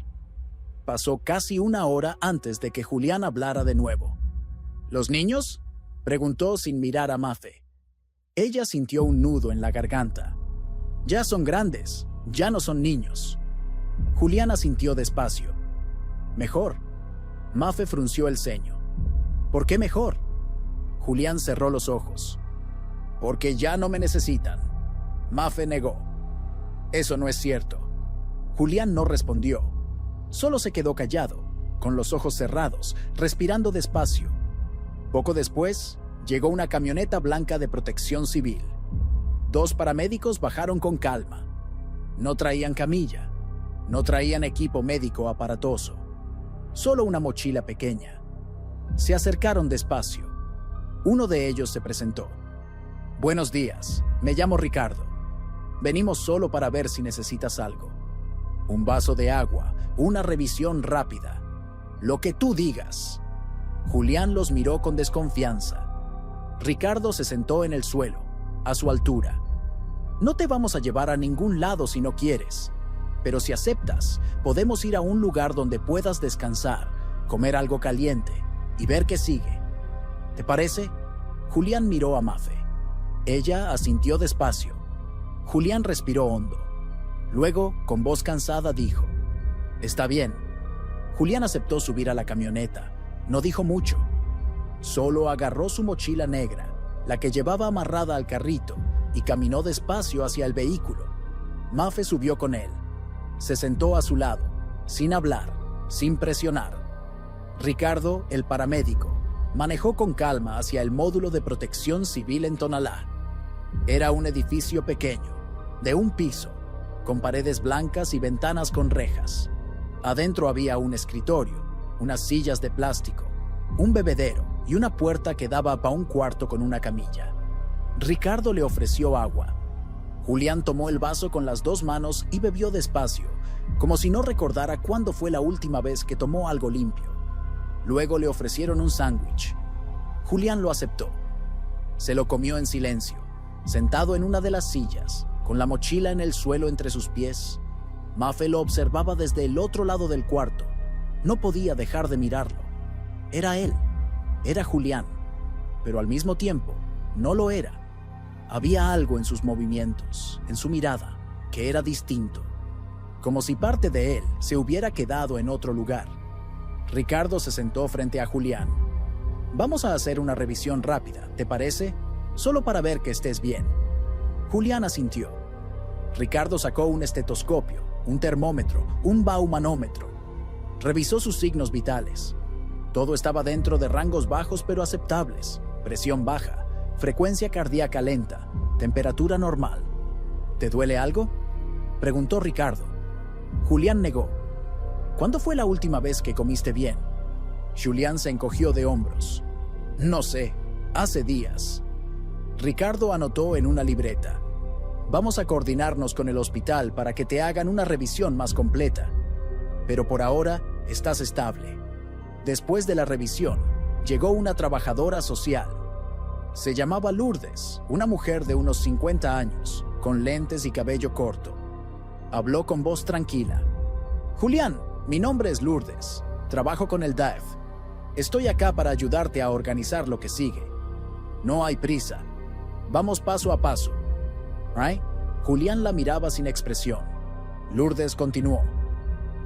Pasó casi 1 hora antes de que Julián hablara de nuevo. «¿Los niños?», preguntó sin mirar a Mafe. Ella sintió un nudo en la garganta. «Ya son grandes, ya no son niños». Julián asintió despacio. «Mejor». Mafe frunció el ceño. «¿Por qué mejor?». Julián cerró los ojos. «Porque ya no me necesitan». Mafe negó. «Eso no es cierto». Julián no respondió. Solo se quedó callado, con los ojos cerrados, respirando despacio. Poco después, llegó una camioneta blanca de Protección Civil. 2 paramédicos bajaron con calma. No traían camilla, no traían equipo médico aparatoso, solo una mochila pequeña. Se acercaron despacio. Uno de ellos se presentó. «Buenos días, me llamo Ricardo. Venimos solo para ver si necesitas algo. Un vaso de agua, una revisión rápida. Lo que tú digas». Julián los miró con desconfianza. Ricardo se sentó en el suelo, a su altura. «No te vamos a llevar a ningún lado si no quieres. Pero si aceptas, podemos ir a un lugar donde puedas descansar, comer algo caliente y ver qué sigue. ¿Te parece?». Julián miró a Mafe. Ella asintió despacio. Julián respiró hondo. Luego, con voz cansada, dijo: «Está bien». Julián aceptó subir a la camioneta. No dijo mucho. Solo agarró su mochila negra, la que llevaba amarrada al carrito, y caminó despacio hacia el vehículo. Mafe subió con él. Se sentó a su lado, sin hablar, sin presionar. Ricardo, el paramédico, manejó con calma hacia el módulo de Protección Civil en Tonalá. Era un edificio pequeño, de 1 piso, con paredes blancas y ventanas con rejas. Adentro había un escritorio, unas sillas de plástico, un bebedero y una puerta que daba a un cuarto con una camilla. Ricardo le ofreció agua. Julián tomó el vaso con las 2 manos y bebió despacio, como si no recordara cuándo fue la última vez que tomó algo limpio. Luego le ofrecieron un sándwich. Julián lo aceptó. Se lo comió en silencio, sentado en una de las sillas, con la mochila en el suelo entre sus pies. Mafe lo observaba desde el otro lado del cuarto. No podía dejar de mirarlo. Era él, era Julián, pero al mismo tiempo no lo era. Había algo en sus movimientos, en su mirada, que era distinto, como si parte de él se hubiera quedado en otro lugar. Ricardo se sentó frente a Julián. Vamos a hacer una revisión rápida, ¿te parece? Solo para ver que estés bien. Julián asintió. Ricardo sacó un estetoscopio, un termómetro, un baumanómetro. Revisó sus signos vitales. Todo estaba dentro de rangos bajos pero aceptables. Presión baja, frecuencia cardíaca lenta, temperatura normal. ¿Te duele algo?, preguntó Ricardo. Julián negó. ¿Cuándo fue la última vez que comiste bien? Julián se encogió de hombros. No sé, hace días. Ricardo anotó en una libreta. Vamos a coordinarnos con el hospital para que te hagan una revisión más completa. Pero por ahora estás estable. Después de la revisión, llegó una trabajadora social. Se llamaba Lourdes, una mujer de unos 50 años, con lentes y cabello corto. Habló con voz tranquila. Julián, mi nombre es Lourdes. Trabajo con el DAEF. Estoy acá para ayudarte a organizar lo que sigue. No hay prisa. Vamos paso a paso. ¿Right? Julián la miraba sin expresión. Lourdes continuó.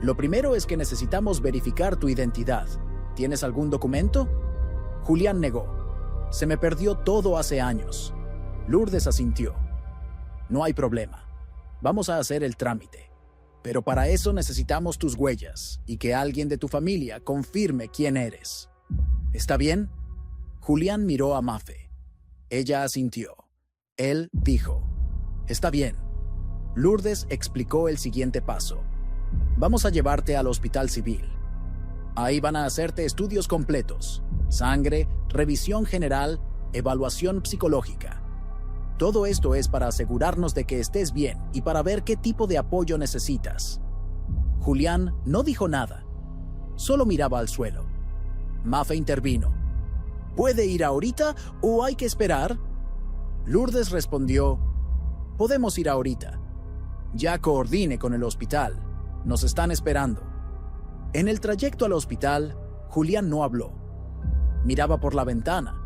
Lo primero es que necesitamos verificar tu identidad. ¿Tienes algún documento? Julián negó. Se me perdió todo hace años. Lourdes asintió. No hay problema. Vamos a hacer el trámite. Pero para eso necesitamos tus huellas y que alguien de tu familia confirme quién eres. ¿Está bien? Julián miró a Mafe. Ella asintió. Él dijo: Está bien. Lourdes explicó el siguiente paso. Vamos a llevarte al hospital civil. Ahí van a hacerte estudios completos: sangre, revisión general, evaluación psicológica. Todo esto es para asegurarnos de que estés bien y para ver qué tipo de apoyo necesitas. Julián no dijo nada. Solo miraba al suelo. Mafe intervino. ¿Puede ir ahorita o hay que esperar? Lourdes respondió: Podemos ir ahorita. Ya coordine con el hospital. Nos están esperando. En el trayecto al hospital, Julián no habló. Miraba por la ventana,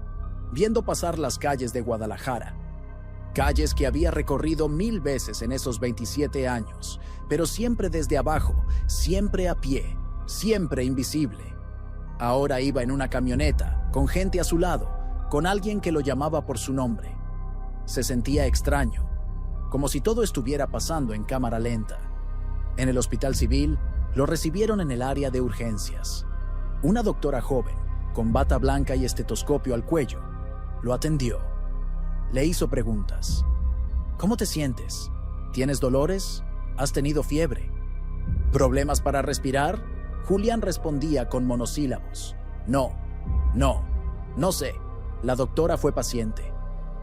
viendo pasar las calles de Guadalajara. Calles que había recorrido 1000 veces en esos 27 años, pero siempre desde abajo, siempre a pie, siempre invisible. Ahora iba en una camioneta, con gente a su lado, con alguien que lo llamaba por su nombre. Se sentía extraño, como si todo estuviera pasando en cámara lenta. En el hospital civil, lo recibieron en el área de urgencias. Una doctora joven, con bata blanca y estetoscopio al cuello, lo atendió. Le hizo preguntas. ¿Cómo te sientes? ¿Tienes dolores? ¿Has tenido fiebre? ¿Problemas para respirar? Julián respondía con monosílabos. No sé. La doctora fue paciente.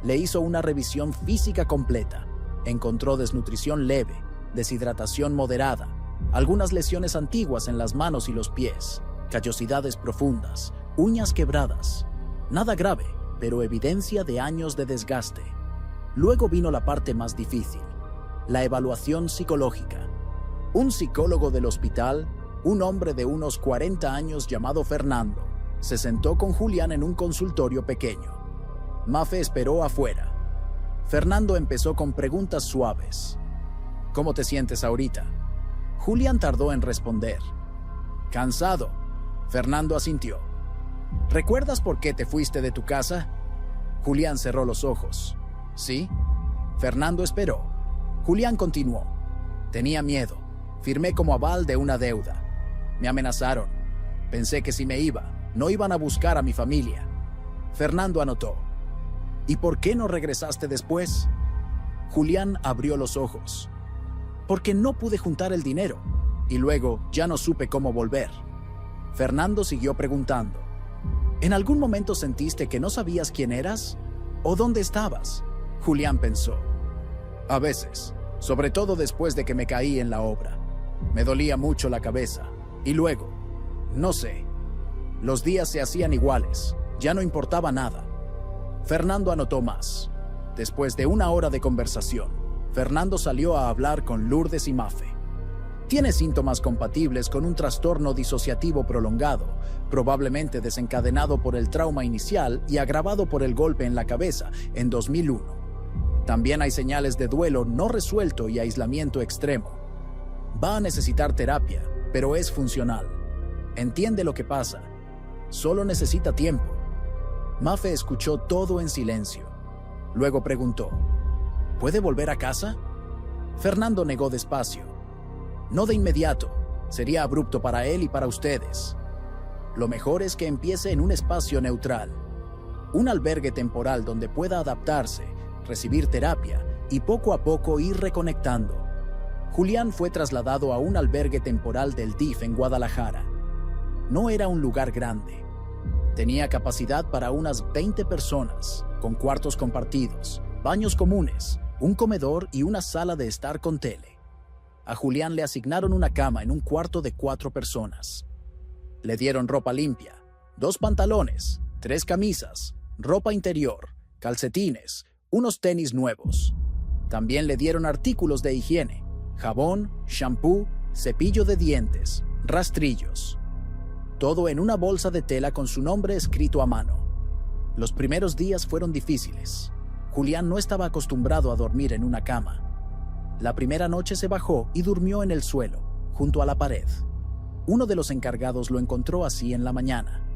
Le hizo una revisión física completa. Encontró desnutrición leve, deshidratación moderada, algunas lesiones antiguas en las manos y los pies, callosidades profundas, uñas quebradas. Nada grave, pero evidencia de años de desgaste. Luego vino la parte más difícil, la evaluación psicológica. Un psicólogo del hospital, un hombre de unos 40 años llamado Fernando, se sentó con Julián en un consultorio pequeño. Mafe esperó afuera. Fernando empezó con preguntas suaves. ¿Cómo te sientes ahorita? Julián tardó en responder. Cansado. Fernando asintió. ¿Recuerdas por qué te fuiste de tu casa? Julián cerró los ojos. ¿Sí? Fernando esperó. Julián continuó. Tenía miedo. Firmé como aval de una deuda. Me amenazaron. Pensé que si me iba, no iban a buscar a mi familia. Fernando anotó. ¿Y por qué no regresaste después? Julián abrió los ojos. Porque no pude juntar el dinero, y luego ya no supe cómo volver. Fernando siguió preguntando. ¿En algún momento sentiste que no sabías quién eras? ¿O dónde estabas? Julián pensó. A veces, sobre todo después de que me caí en la obra. Me dolía mucho la cabeza. Y luego, no sé, los días se hacían iguales. Ya no importaba nada. Fernando anotó más. Después de 1 hora de conversación, Fernando salió a hablar con Lourdes y Mafe. Tiene síntomas compatibles con un trastorno disociativo prolongado, probablemente desencadenado por el trauma inicial y agravado por el golpe en la cabeza en 2001. También hay señales de duelo no resuelto y aislamiento extremo. Va a necesitar terapia, pero es funcional. Entiende lo que pasa. Solo necesita tiempo. Mafe escuchó todo en silencio. Luego preguntó, ¿puede volver a casa? Fernando negó despacio. No de inmediato. Sería abrupto para él y para ustedes. Lo mejor es que empiece en un espacio neutral. Un albergue temporal donde pueda adaptarse, recibir terapia y poco a poco ir reconectando. Julián fue trasladado a un albergue temporal del DIF en Guadalajara. No era un lugar grande. Tenía capacidad para unas 20 personas, con cuartos compartidos, baños comunes, un comedor y una sala de estar con tele. A Julián le asignaron una cama en un cuarto de 4 personas. Le dieron ropa limpia, 2 pantalones, 3 camisas, ropa interior, calcetines, unos tenis nuevos. También le dieron artículos de higiene, jabón, shampoo, cepillo de dientes, rastrillos. Todo en una bolsa de tela con su nombre escrito a mano. Los primeros días fueron difíciles. Julián no estaba acostumbrado a dormir en una cama. La primera noche se bajó y durmió en el suelo, junto a la pared. Uno de los encargados lo encontró así en la mañana.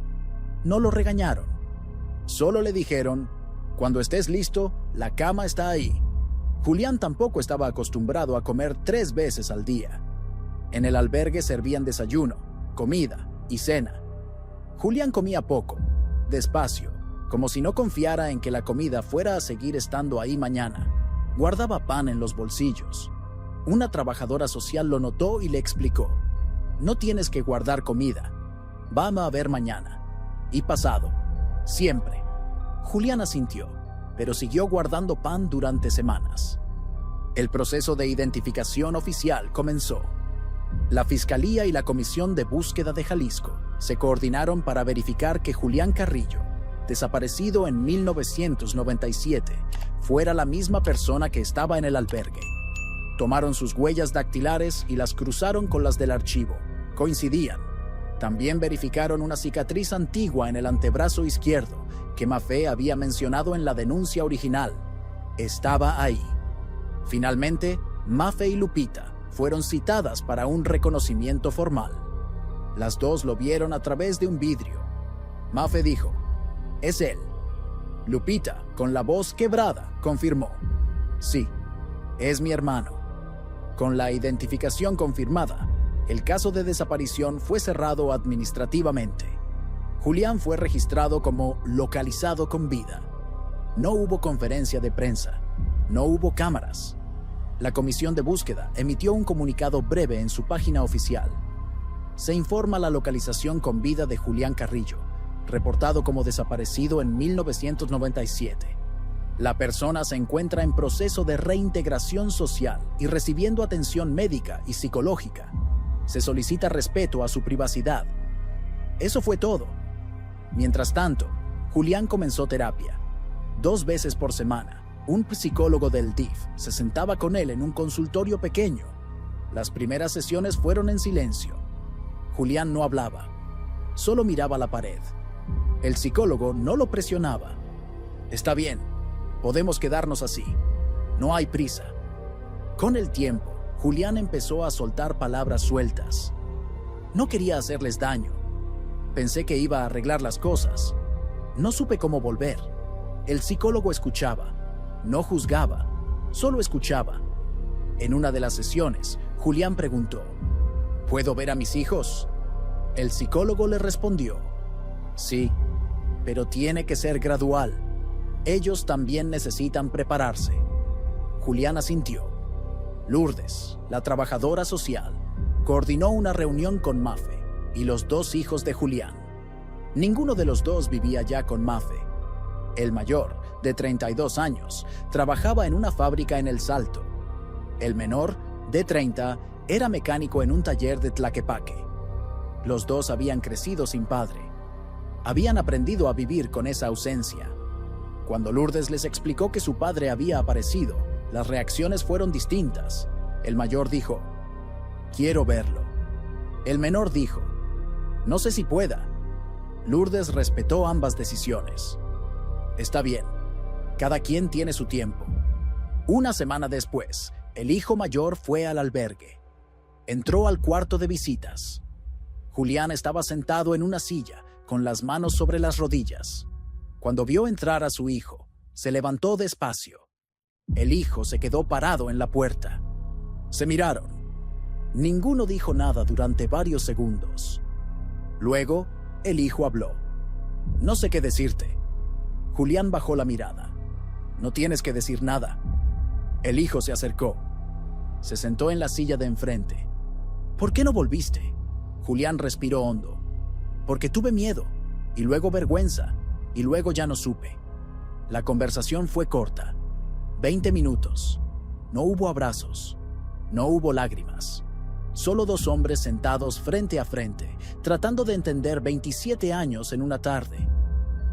No lo regañaron. Solo le dijeron, cuando estés listo, la cama está ahí. Julián tampoco estaba acostumbrado a comer 3 veces al día. En el albergue servían desayuno, comida y cena. Julián comía poco, despacio, como si no confiara en que la comida fuera a seguir estando ahí mañana. Guardaba pan en los bolsillos. Una trabajadora social lo notó y le explicó, no tienes que guardar comida. Vamos a ver mañana. Y pasado. Siempre. Julián asintió, pero siguió guardando pan durante semanas. El proceso de identificación oficial comenzó. La Fiscalía y la Comisión de Búsqueda de Jalisco se coordinaron para verificar que Julián Carrillo, desaparecido en 1997, fuera la misma persona que estaba en el albergue. Tomaron sus huellas dactilares y las cruzaron con las del archivo. Coincidían. También verificaron una cicatriz antigua en el antebrazo izquierdo que Mafe había mencionado en la denuncia original. Estaba ahí. Finalmente, Mafe y Lupita fueron citadas para un reconocimiento formal. Las dos lo vieron a través de un vidrio. Mafe dijo, es él. Lupita, con la voz quebrada, confirmó, sí, es mi hermano. Con la identificación confirmada, el caso de desaparición fue cerrado administrativamente. Julián fue registrado como localizado con vida. No hubo conferencia de prensa, no hubo cámaras. La Comisión de Búsqueda emitió un comunicado breve en su página oficial. Se informa la localización con vida de Julián Carrillo, reportado como desaparecido en 1997. La persona se encuentra en proceso de reintegración social y recibiendo atención médica y psicológica. Se solicita respeto a su privacidad. Eso fue todo. Mientras tanto, Julián comenzó terapia. 2 veces por semana, un psicólogo del DIF se sentaba con él en un consultorio pequeño. Las primeras sesiones fueron en silencio. Julián no hablaba, solo miraba la pared. El psicólogo no lo presionaba. Está bien, podemos quedarnos así. No hay prisa. Con el tiempo, Julián empezó a soltar palabras sueltas. No quería hacerles daño. Pensé que iba a arreglar las cosas. No supe cómo volver. El psicólogo escuchaba. No juzgaba, solo escuchaba. En una de las sesiones, Julián preguntó, ¿puedo ver a mis hijos? El psicólogo le respondió, sí, pero tiene que ser gradual. Ellos también necesitan prepararse. Julián asintió. Lourdes, la trabajadora social, coordinó una reunión con Mafe y los 2 hijos de Julián. Ninguno de los 2 vivía ya con Mafe. El mayor, de 32 años, trabajaba en una fábrica en El Salto. El menor, de 30, era mecánico en un taller de Tlaquepaque. Los 2 habían crecido sin padre. Habían aprendido a vivir con esa ausencia. Cuando Lourdes les explicó que su padre había aparecido, las reacciones fueron distintas. El mayor dijo, quiero verlo. El menor dijo, no sé si pueda. Lourdes respetó ambas decisiones. Está bien, cada quien tiene su tiempo. Una semana después, el hijo mayor fue al albergue. Entró al cuarto de visitas. Julián estaba sentado en una silla, con las manos sobre las rodillas. Cuando vio entrar a su hijo, se levantó despacio. El hijo se quedó parado en la puerta. Se miraron. Ninguno dijo nada durante varios segundos. Luego, el hijo habló. «No sé qué decirte». Julián bajó la mirada. «No tienes que decir nada». El hijo se acercó. Se sentó en la silla de enfrente. «¿Por qué no volviste?» Julián respiró hondo. «Porque tuve miedo, y luego vergüenza, y luego ya no supe». La conversación fue corta. 20 minutos. No hubo abrazos. No hubo lágrimas. Solo dos hombres sentados frente a frente, tratando de entender 27 años en una tarde.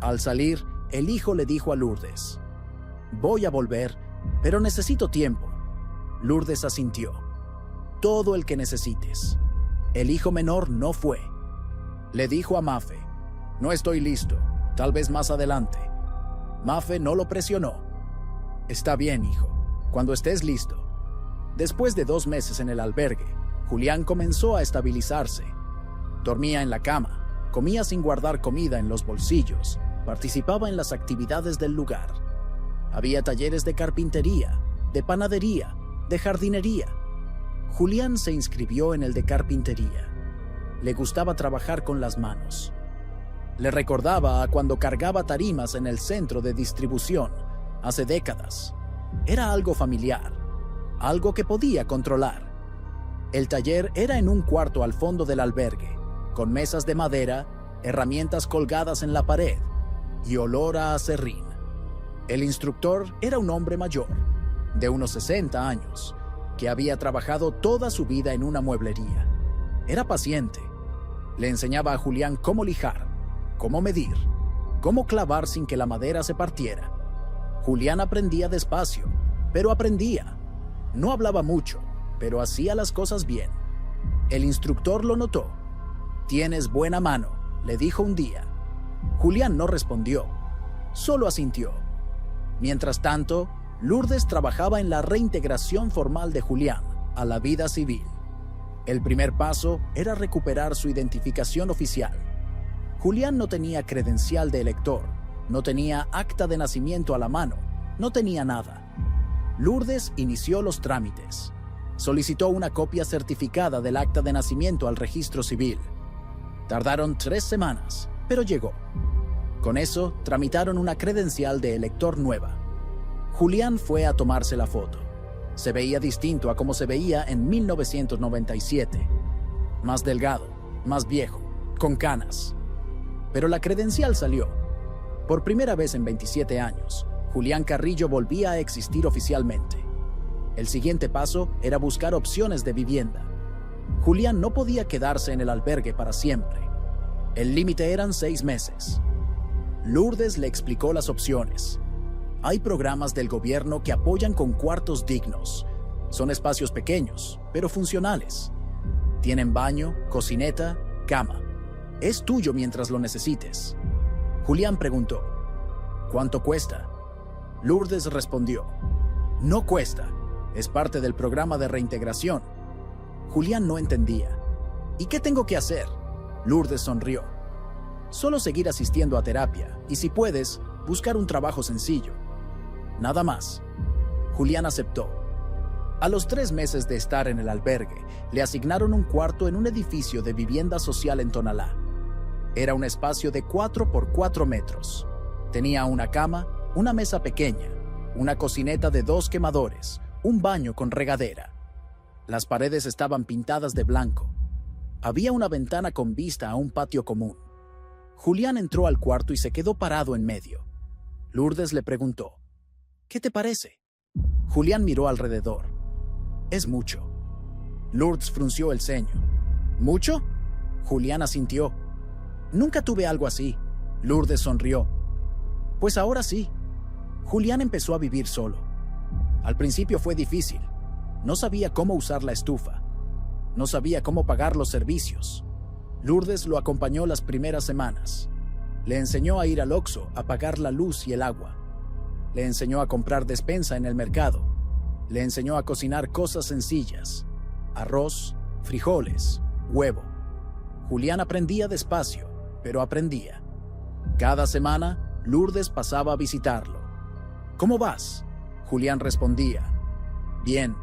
Al salir, el hijo le dijo a Lourdes: «Voy a volver, pero necesito tiempo». Lourdes asintió. «Todo el que necesites». El hijo menor no fue. Le dijo a Mafe: «No estoy listo, tal vez más adelante». Mafe no lo presionó. «Está bien, hijo, cuando estés listo». Después de 2 meses en el albergue, Julián comenzó a estabilizarse. Dormía en la cama, comía sin guardar comida en los bolsillos, participaba en las actividades del lugar. Había talleres de carpintería, de panadería, de jardinería. Julián se inscribió en el de carpintería. Le gustaba trabajar con las manos. Le recordaba a cuando cargaba tarimas en el centro de distribución, hace décadas. Era algo familiar, algo que podía controlar. El taller era en un cuarto al fondo del albergue, con mesas de madera, herramientas colgadas en la pared y olor a aserrín. El instructor era un hombre mayor, de unos 60 años, que había trabajado toda su vida en una mueblería. Era paciente. Le enseñaba a Julián cómo lijar, cómo medir, cómo clavar sin que la madera se partiera. Julián aprendía despacio, pero aprendía. No hablaba mucho, pero hacía las cosas bien. El instructor lo notó. «Tienes buena mano», le dijo un día. Julián no respondió, solo asintió. Mientras tanto, Lourdes trabajaba en la reintegración formal de Julián a la vida civil. El primer paso era recuperar su identificación oficial. Julián no tenía credencial de elector, no tenía acta de nacimiento a la mano, no tenía nada. Lourdes inició los trámites. Solicitó una copia certificada del acta de nacimiento al registro civil. Tardaron 3 semanas, pero llegó. Con eso, tramitaron una credencial de elector nueva. Julián fue a tomarse la foto. Se veía distinto a como se veía en 1997. Más delgado, más viejo, con canas. Pero la credencial salió. Por primera vez en 27 años, Julián Carrillo volvía a existir oficialmente. El siguiente paso era buscar opciones de vivienda. Julián no podía quedarse en el albergue para siempre. El límite eran 6 meses. Lourdes le explicó las opciones. Hay programas del gobierno que apoyan con cuartos dignos. Son espacios pequeños, pero funcionales. Tienen baño, cocineta, cama. Es tuyo mientras lo necesites. Julián preguntó: ¿cuánto cuesta? Lourdes respondió: no cuesta, es parte del programa de reintegración. Julián no entendía. ¿Y qué tengo que hacer? Lourdes sonrió. Solo seguir asistiendo a terapia y, si puedes, buscar un trabajo sencillo. Nada más. Julián aceptó. A los 3 meses de estar en el albergue, le asignaron un cuarto en un edificio de vivienda social en Tonalá. Era un espacio de 4 por 4 metros. Tenía una cama, una mesa pequeña, una cocineta de 2 quemadores, un baño con regadera. Las paredes estaban pintadas de blanco. Había una ventana con vista a un patio común. Julián entró al cuarto y se quedó parado en medio. Lourdes le preguntó: ¿qué te parece? Julián miró alrededor. Es mucho. Lourdes frunció el ceño. ¿Mucho? Julián asintió. Nunca tuve algo así. Lourdes sonrió. Pues ahora sí. Julián empezó a vivir solo. Al principio fue difícil. No sabía cómo usar la estufa. No sabía cómo pagar los servicios. Lourdes lo acompañó las primeras semanas. Le enseñó a ir al Oxxo a pagar la luz y el agua. Le enseñó a comprar despensa en el mercado Le enseñó a cocinar cosas sencillas: arroz, frijoles, huevo. Julián aprendía despacio, pero aprendía. Cada semana, Lourdes pasaba a visitarlo. ¿Cómo vas? Julián respondía: bien.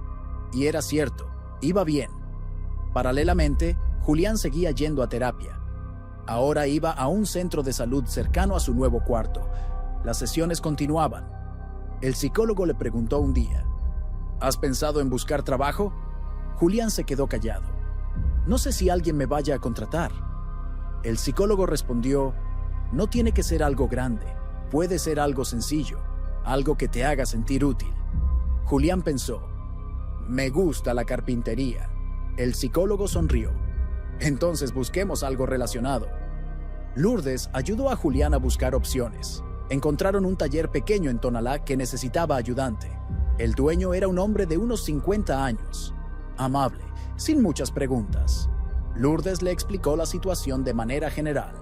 Y era cierto, iba bien. Paralelamente, Julián seguía yendo a terapia. Ahora iba a un centro de salud cercano a su nuevo cuarto. Las sesiones continuaban. El psicólogo le preguntó un día: ¿has pensado en buscar trabajo? Julián se quedó callado. No sé si alguien me vaya a contratar. El psicólogo respondió: no tiene que ser algo grande, puede ser algo sencillo, algo que te haga sentir útil. Julián pensó: me gusta la carpintería. El psicólogo sonrió: entonces busquemos algo relacionado. Lourdes ayudó a Julián a buscar opciones. Encontraron un taller pequeño en Tonalá que necesitaba ayudante. El dueño era un hombre de unos 50 años, amable, sin muchas preguntas. Lourdes le explicó la situación de manera general.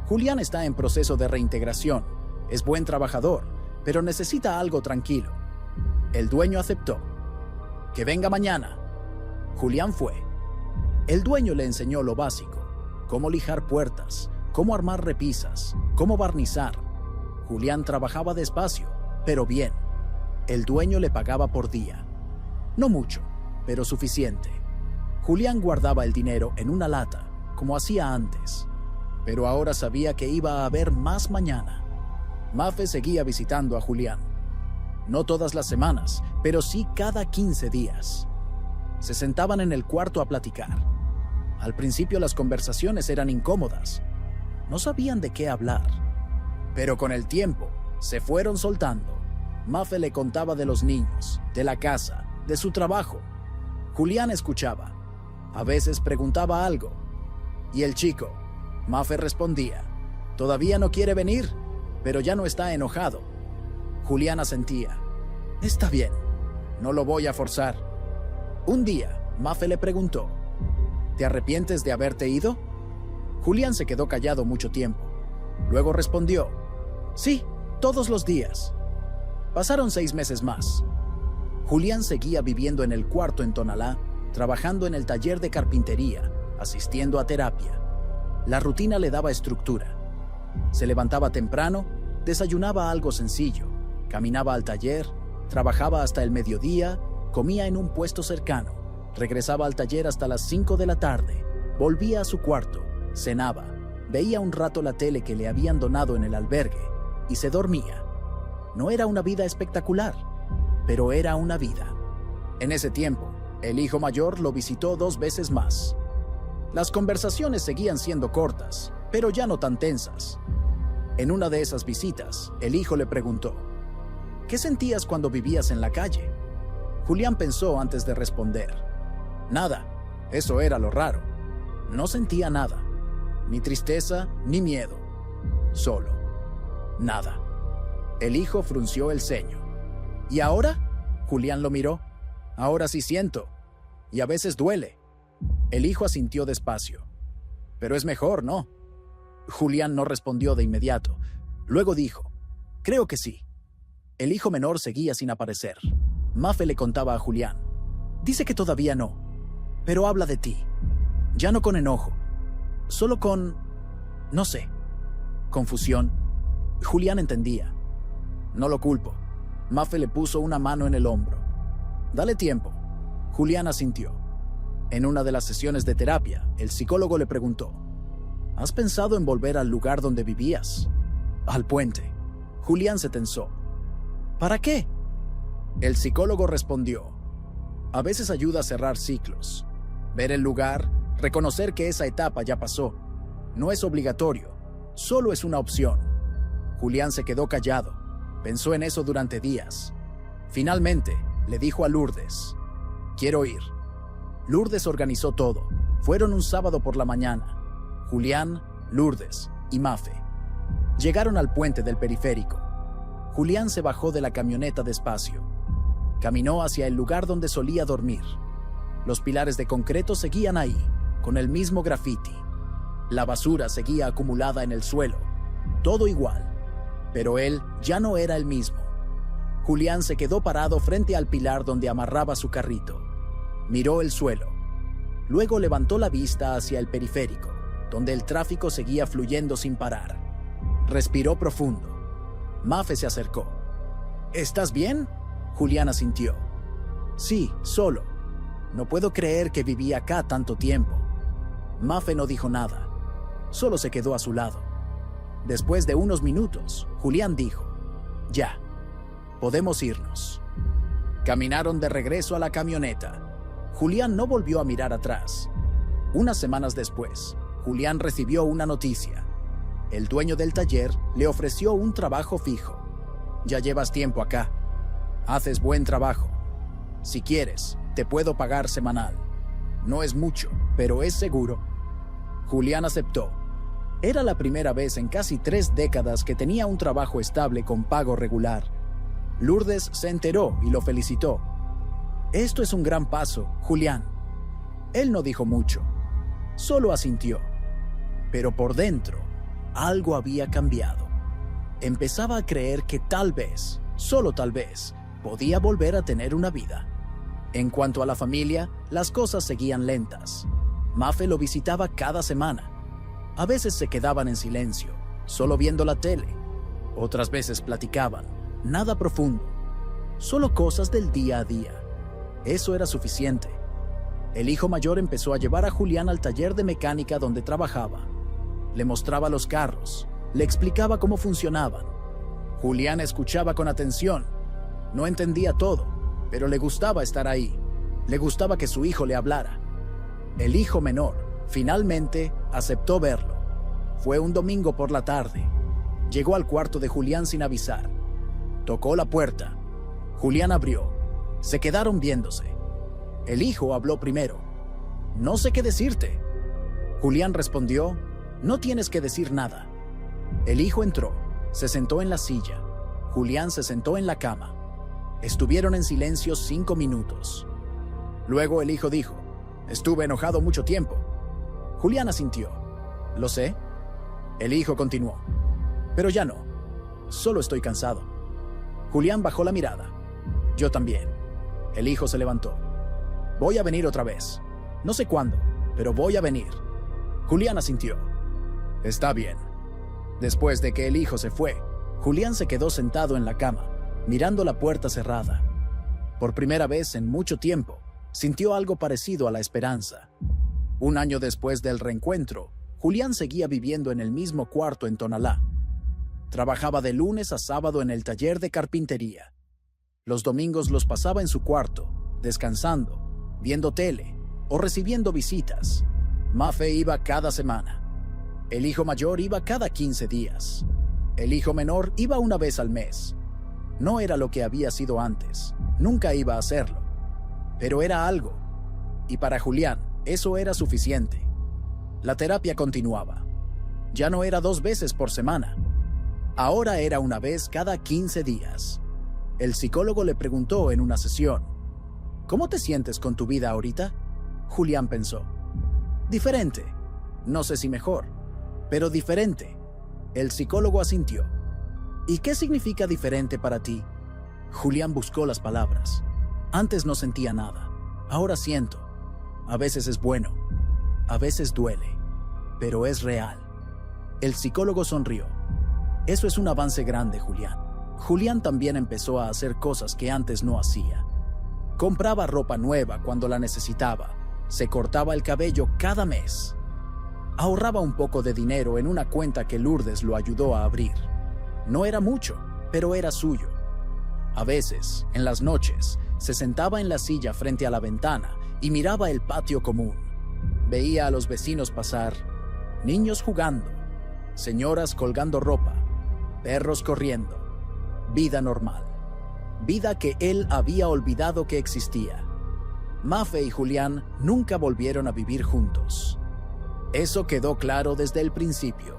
Julián está en proceso de reintegración, es buen trabajador, pero necesita algo tranquilo. El dueño aceptó. Que venga mañana. Julián fue. El dueño le enseñó lo básico: cómo lijar puertas, cómo armar repisas, cómo barnizar. Julián trabajaba despacio, pero bien. El dueño le pagaba por día. No mucho, pero suficiente. Julián guardaba el dinero en una lata, como hacía antes. Pero ahora sabía que iba a haber más mañana. Mafe seguía visitando a Julián. No todas las semanas, pero sí cada 15 días. Se sentaban en el cuarto a platicar. Al principio las conversaciones eran incómodas. No sabían de qué hablar. Pero con el tiempo, se fueron soltando. Mafe le contaba de los niños, de la casa, de su trabajo. Julián escuchaba. A veces preguntaba algo. ¿Y el chico? Mafe respondía: todavía no quiere venir, pero ya no está enojado. Julián asentía: está bien, no lo voy a forzar. Un día, Mafe le preguntó: ¿te arrepientes de haberte ido? Julián se quedó callado mucho tiempo. Luego respondió: sí, todos los días. Pasaron 6 meses más. Julián seguía viviendo en el cuarto en Tonalá, trabajando en el taller de carpintería, asistiendo a terapia. La rutina le daba estructura. Se levantaba temprano, desayunaba algo sencillo, caminaba al taller, trabajaba hasta el mediodía, comía en un puesto cercano, regresaba al taller hasta las 5 de la tarde, volvía a su cuarto, cenaba, veía un rato la tele que le habían donado en el albergue y se dormía. No era una vida espectacular, pero era una vida. En ese tiempo, el hijo mayor lo visitó 2 veces más. Las conversaciones seguían siendo cortas, pero ya no tan tensas. En una de esas visitas, el hijo le preguntó: ¿qué sentías cuando vivías en la calle? Julián pensó antes de responder. Nada, eso era lo raro. No sentía nada, ni tristeza ni miedo. Solo, nada. El hijo frunció el ceño. ¿Y ahora? Julián lo miró. Ahora sí siento, y a veces duele. El hijo asintió despacio. Pero es mejor, ¿no? Julián no respondió de inmediato. Luego dijo: creo que sí. El hijo menor seguía sin aparecer. Mafe le contaba a Julián: dice que todavía no, pero habla de ti. Ya no con enojo, solo con, no sé, confusión. Julián entendía. No lo culpo. Mafe le puso una mano en el hombro. Dale tiempo. Julián asintió. En una de las sesiones de terapia, el psicólogo le preguntó: ¿has pensado en volver al lugar donde vivías? Al puente. Julián se tensó. ¿Para qué? El psicólogo respondió: a veces ayuda a cerrar ciclos. Ver el lugar, reconocer que esa etapa ya pasó. No es obligatorio, solo es una opción. Julián se quedó callado. Pensó en eso durante días. Finalmente, le dijo a Lourdes: quiero ir. Lourdes organizó todo. Fueron un sábado por la mañana. Julián, Lourdes y Mafe. Llegaron al puente del periférico. Julián se bajó de la camioneta despacio. Caminó hacia el lugar donde solía dormir. Los pilares de concreto seguían ahí, con el mismo grafiti. La basura seguía acumulada en el suelo. Todo igual. Pero él ya no era el mismo. Julián se quedó parado frente al pilar donde amarraba su carrito. Miró el suelo. Luego levantó la vista hacia el periférico, donde el tráfico seguía fluyendo sin parar. Respiró profundo. Mafe se acercó. ¿Estás bien? Julián asintió. Sí, solo. No puedo creer que viví acá tanto tiempo. Mafe no dijo nada. Solo se quedó a su lado. Después de unos minutos, Julián dijo: Ya, podemos irnos. Caminaron de regreso a la camioneta. Julián no volvió a mirar atrás. Unas semanas después, Julián recibió una noticia. El dueño del taller le ofreció un trabajo fijo. Ya llevas tiempo acá. Haces buen trabajo. Si quieres, te puedo pagar semanal. No es mucho, pero es seguro. Julián aceptó. Era la primera vez en casi 3 décadas que tenía un trabajo estable con pago regular. Lourdes se enteró y lo felicitó. Esto es un gran paso, Julián. Él no dijo mucho, solo asintió. Pero por dentro, algo había cambiado. Empezaba a creer que tal vez, solo tal vez, podía volver a tener una vida. En cuanto a la familia, las cosas seguían lentas. Mafe lo visitaba cada semana. A veces se quedaban en silencio, solo viendo la tele. Otras veces platicaban, nada profundo, solo cosas del día a día. Eso era suficiente. El hijo mayor empezó a llevar a Julián al taller de mecánica donde trabajaba. Le mostraba los carros, le explicaba cómo funcionaban. Julián escuchaba con atención. No entendía todo, pero le gustaba estar ahí. Le gustaba que su hijo le hablara. El hijo menor, finalmente, aceptó verlo. Fue un domingo por la tarde. Llegó al cuarto de Julián sin avisar. Tocó la puerta. Julián abrió. Se quedaron viéndose. El hijo habló primero. No sé qué decirte. Julián respondió: no tienes que decir nada. El hijo entró, se sentó en la silla. Julián se sentó en la cama. Estuvieron en silencio 5 minutos. Luego el hijo dijo: estuve enojado mucho tiempo. Julián asintió. Lo sé. El hijo continuó: pero ya no. Solo estoy cansado. Julián bajó la mirada. Yo también. El hijo se levantó. Voy a venir otra vez. No sé cuándo, pero voy a venir. Julián asintió. Está bien. Después de que el hijo se fue, Julián se quedó sentado en la cama, mirando la puerta cerrada. Por primera vez en mucho tiempo, sintió algo parecido a la esperanza. Un año después del reencuentro, Julián seguía viviendo en el mismo cuarto en Tonalá. Trabajaba de lunes a sábado en el taller de carpintería. Los domingos los pasaba en su cuarto, descansando, viendo tele o recibiendo visitas. Mafe iba cada semana. El hijo mayor iba cada 15 días. El hijo menor iba una vez al mes. No era lo que había sido antes, nunca iba a hacerlo. Pero era algo. Y para Julián, eso era suficiente. La terapia continuaba. Ya no era 2 veces por semana. Ahora era una vez cada 15 días. El psicólogo le preguntó en una sesión: ¿cómo te sientes con tu vida ahorita? Julián pensó: diferente. No sé si mejor, pero diferente. El psicólogo asintió. ¿Y qué significa diferente para ti? Julián buscó las palabras. Antes no sentía nada. Ahora siento. A veces es bueno. A veces duele. Pero es real. El psicólogo sonrió. Eso es un avance grande, Julián. Julián también empezó a hacer cosas que antes no hacía. Compraba ropa nueva cuando la necesitaba. Se cortaba el cabello cada mes. Ahorraba un poco de dinero en una cuenta que Lourdes lo ayudó a abrir. No era mucho, pero era suyo. A veces, en las noches, se sentaba en la silla frente a la ventana y miraba el patio común. Veía a los vecinos pasar, niños jugando, señoras colgando ropa, perros corriendo. Vida normal. Vida que él había olvidado que existía. Mafe y Julián nunca volvieron a vivir juntos. Eso quedó claro desde el principio.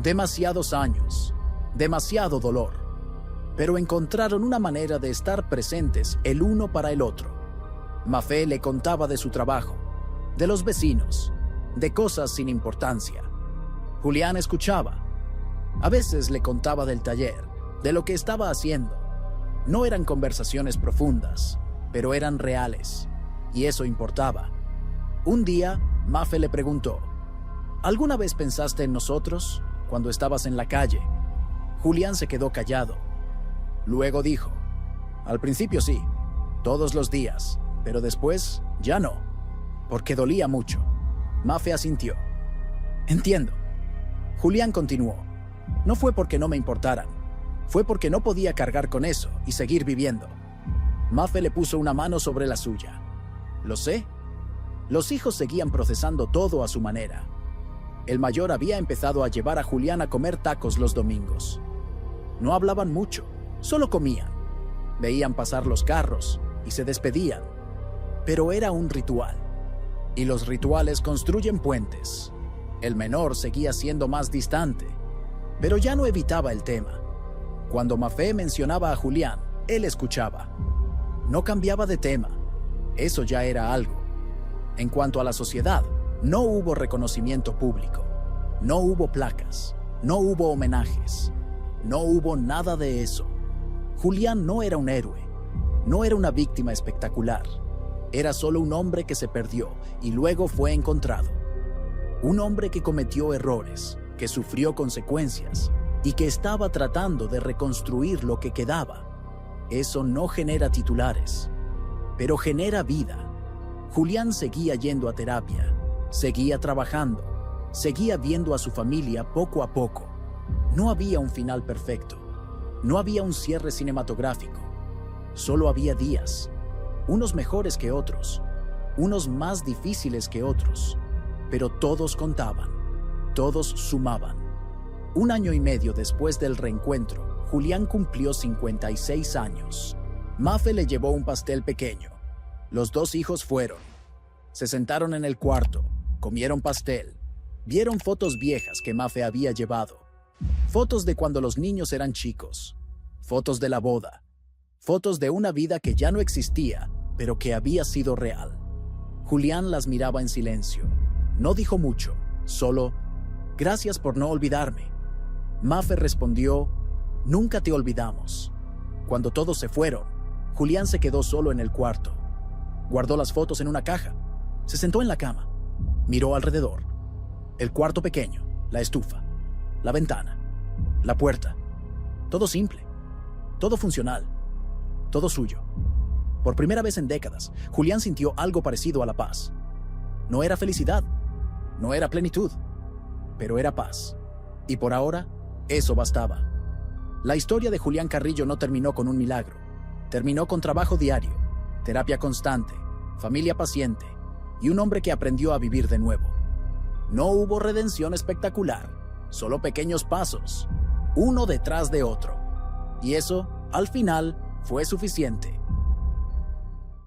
Demasiados años, demasiado dolor. Pero encontraron una manera de estar presentes el uno para el otro. Mafe le contaba de su trabajo, de los vecinos, de cosas sin importancia. Julián escuchaba. A veces le contaba del taller, de lo que estaba haciendo. No eran conversaciones profundas, pero eran reales, y eso importaba. Un día, Mafe le preguntó, ¿alguna vez pensaste en nosotros cuando estabas en la calle? Julián se quedó callado. Luego dijo, al principio sí, todos los días, pero después ya no, porque dolía mucho. Mafe asintió. Entiendo. Julián continuó. No fue porque no me importaran, fue porque no podía cargar con eso y seguir viviendo. Mafe le puso una mano sobre la suya. Lo sé. Los hijos seguían procesando todo a su manera. El mayor había empezado a llevar a Julián a comer tacos los domingos. No hablaban mucho, solo comían. Veían pasar los carros y se despedían. Pero era un ritual. Y los rituales construyen puentes. El menor seguía siendo más distante, pero ya no evitaba el tema. Cuando Mafe mencionaba a Julián, él escuchaba. No cambiaba de tema. Eso ya era algo. En cuanto a la sociedad, no hubo reconocimiento público. No hubo placas. No hubo homenajes. No hubo nada de eso. Julián no era un héroe. No era una víctima espectacular. Era solo un hombre que se perdió y luego fue encontrado. Un hombre que cometió errores, que sufrió consecuencias y que estaba tratando de reconstruir lo que quedaba. Eso no genera titulares, pero genera vida. Julián seguía yendo a terapia, seguía trabajando, seguía viendo a su familia poco a poco. No había un final perfecto, no había un cierre cinematográfico. Solo había días, unos mejores que otros, unos más difíciles que otros, pero todos contaban, todos sumaban. 1 año y medio después del reencuentro, Julián cumplió 56 años. Mafe le llevó un pastel pequeño. Los 2 hijos fueron. Se sentaron en el cuarto, comieron pastel. Vieron fotos viejas que Mafe había llevado. Fotos de cuando los niños eran chicos. Fotos de la boda. Fotos de una vida que ya no existía, pero que había sido real. Julián las miraba en silencio. No dijo mucho, solo, gracias por no olvidarme. Mafe respondió, nunca te olvidamos. Cuando todos se fueron, Julián se quedó solo en el cuarto. Guardó las fotos en una caja. Se sentó en la cama. Miró alrededor. El cuarto pequeño, la estufa, la ventana, la puerta. Todo simple, todo funcional, todo suyo. Por primera vez en décadas, Julián sintió algo parecido a la paz. No era felicidad, no era plenitud, pero era paz. Y por ahora, eso bastaba. La historia de Julián Carrillo no terminó con un milagro. Terminó con trabajo diario, terapia constante, familia paciente y un hombre que aprendió a vivir de nuevo. No hubo redención espectacular, solo pequeños pasos, uno detrás de otro. Y eso, al final, fue suficiente.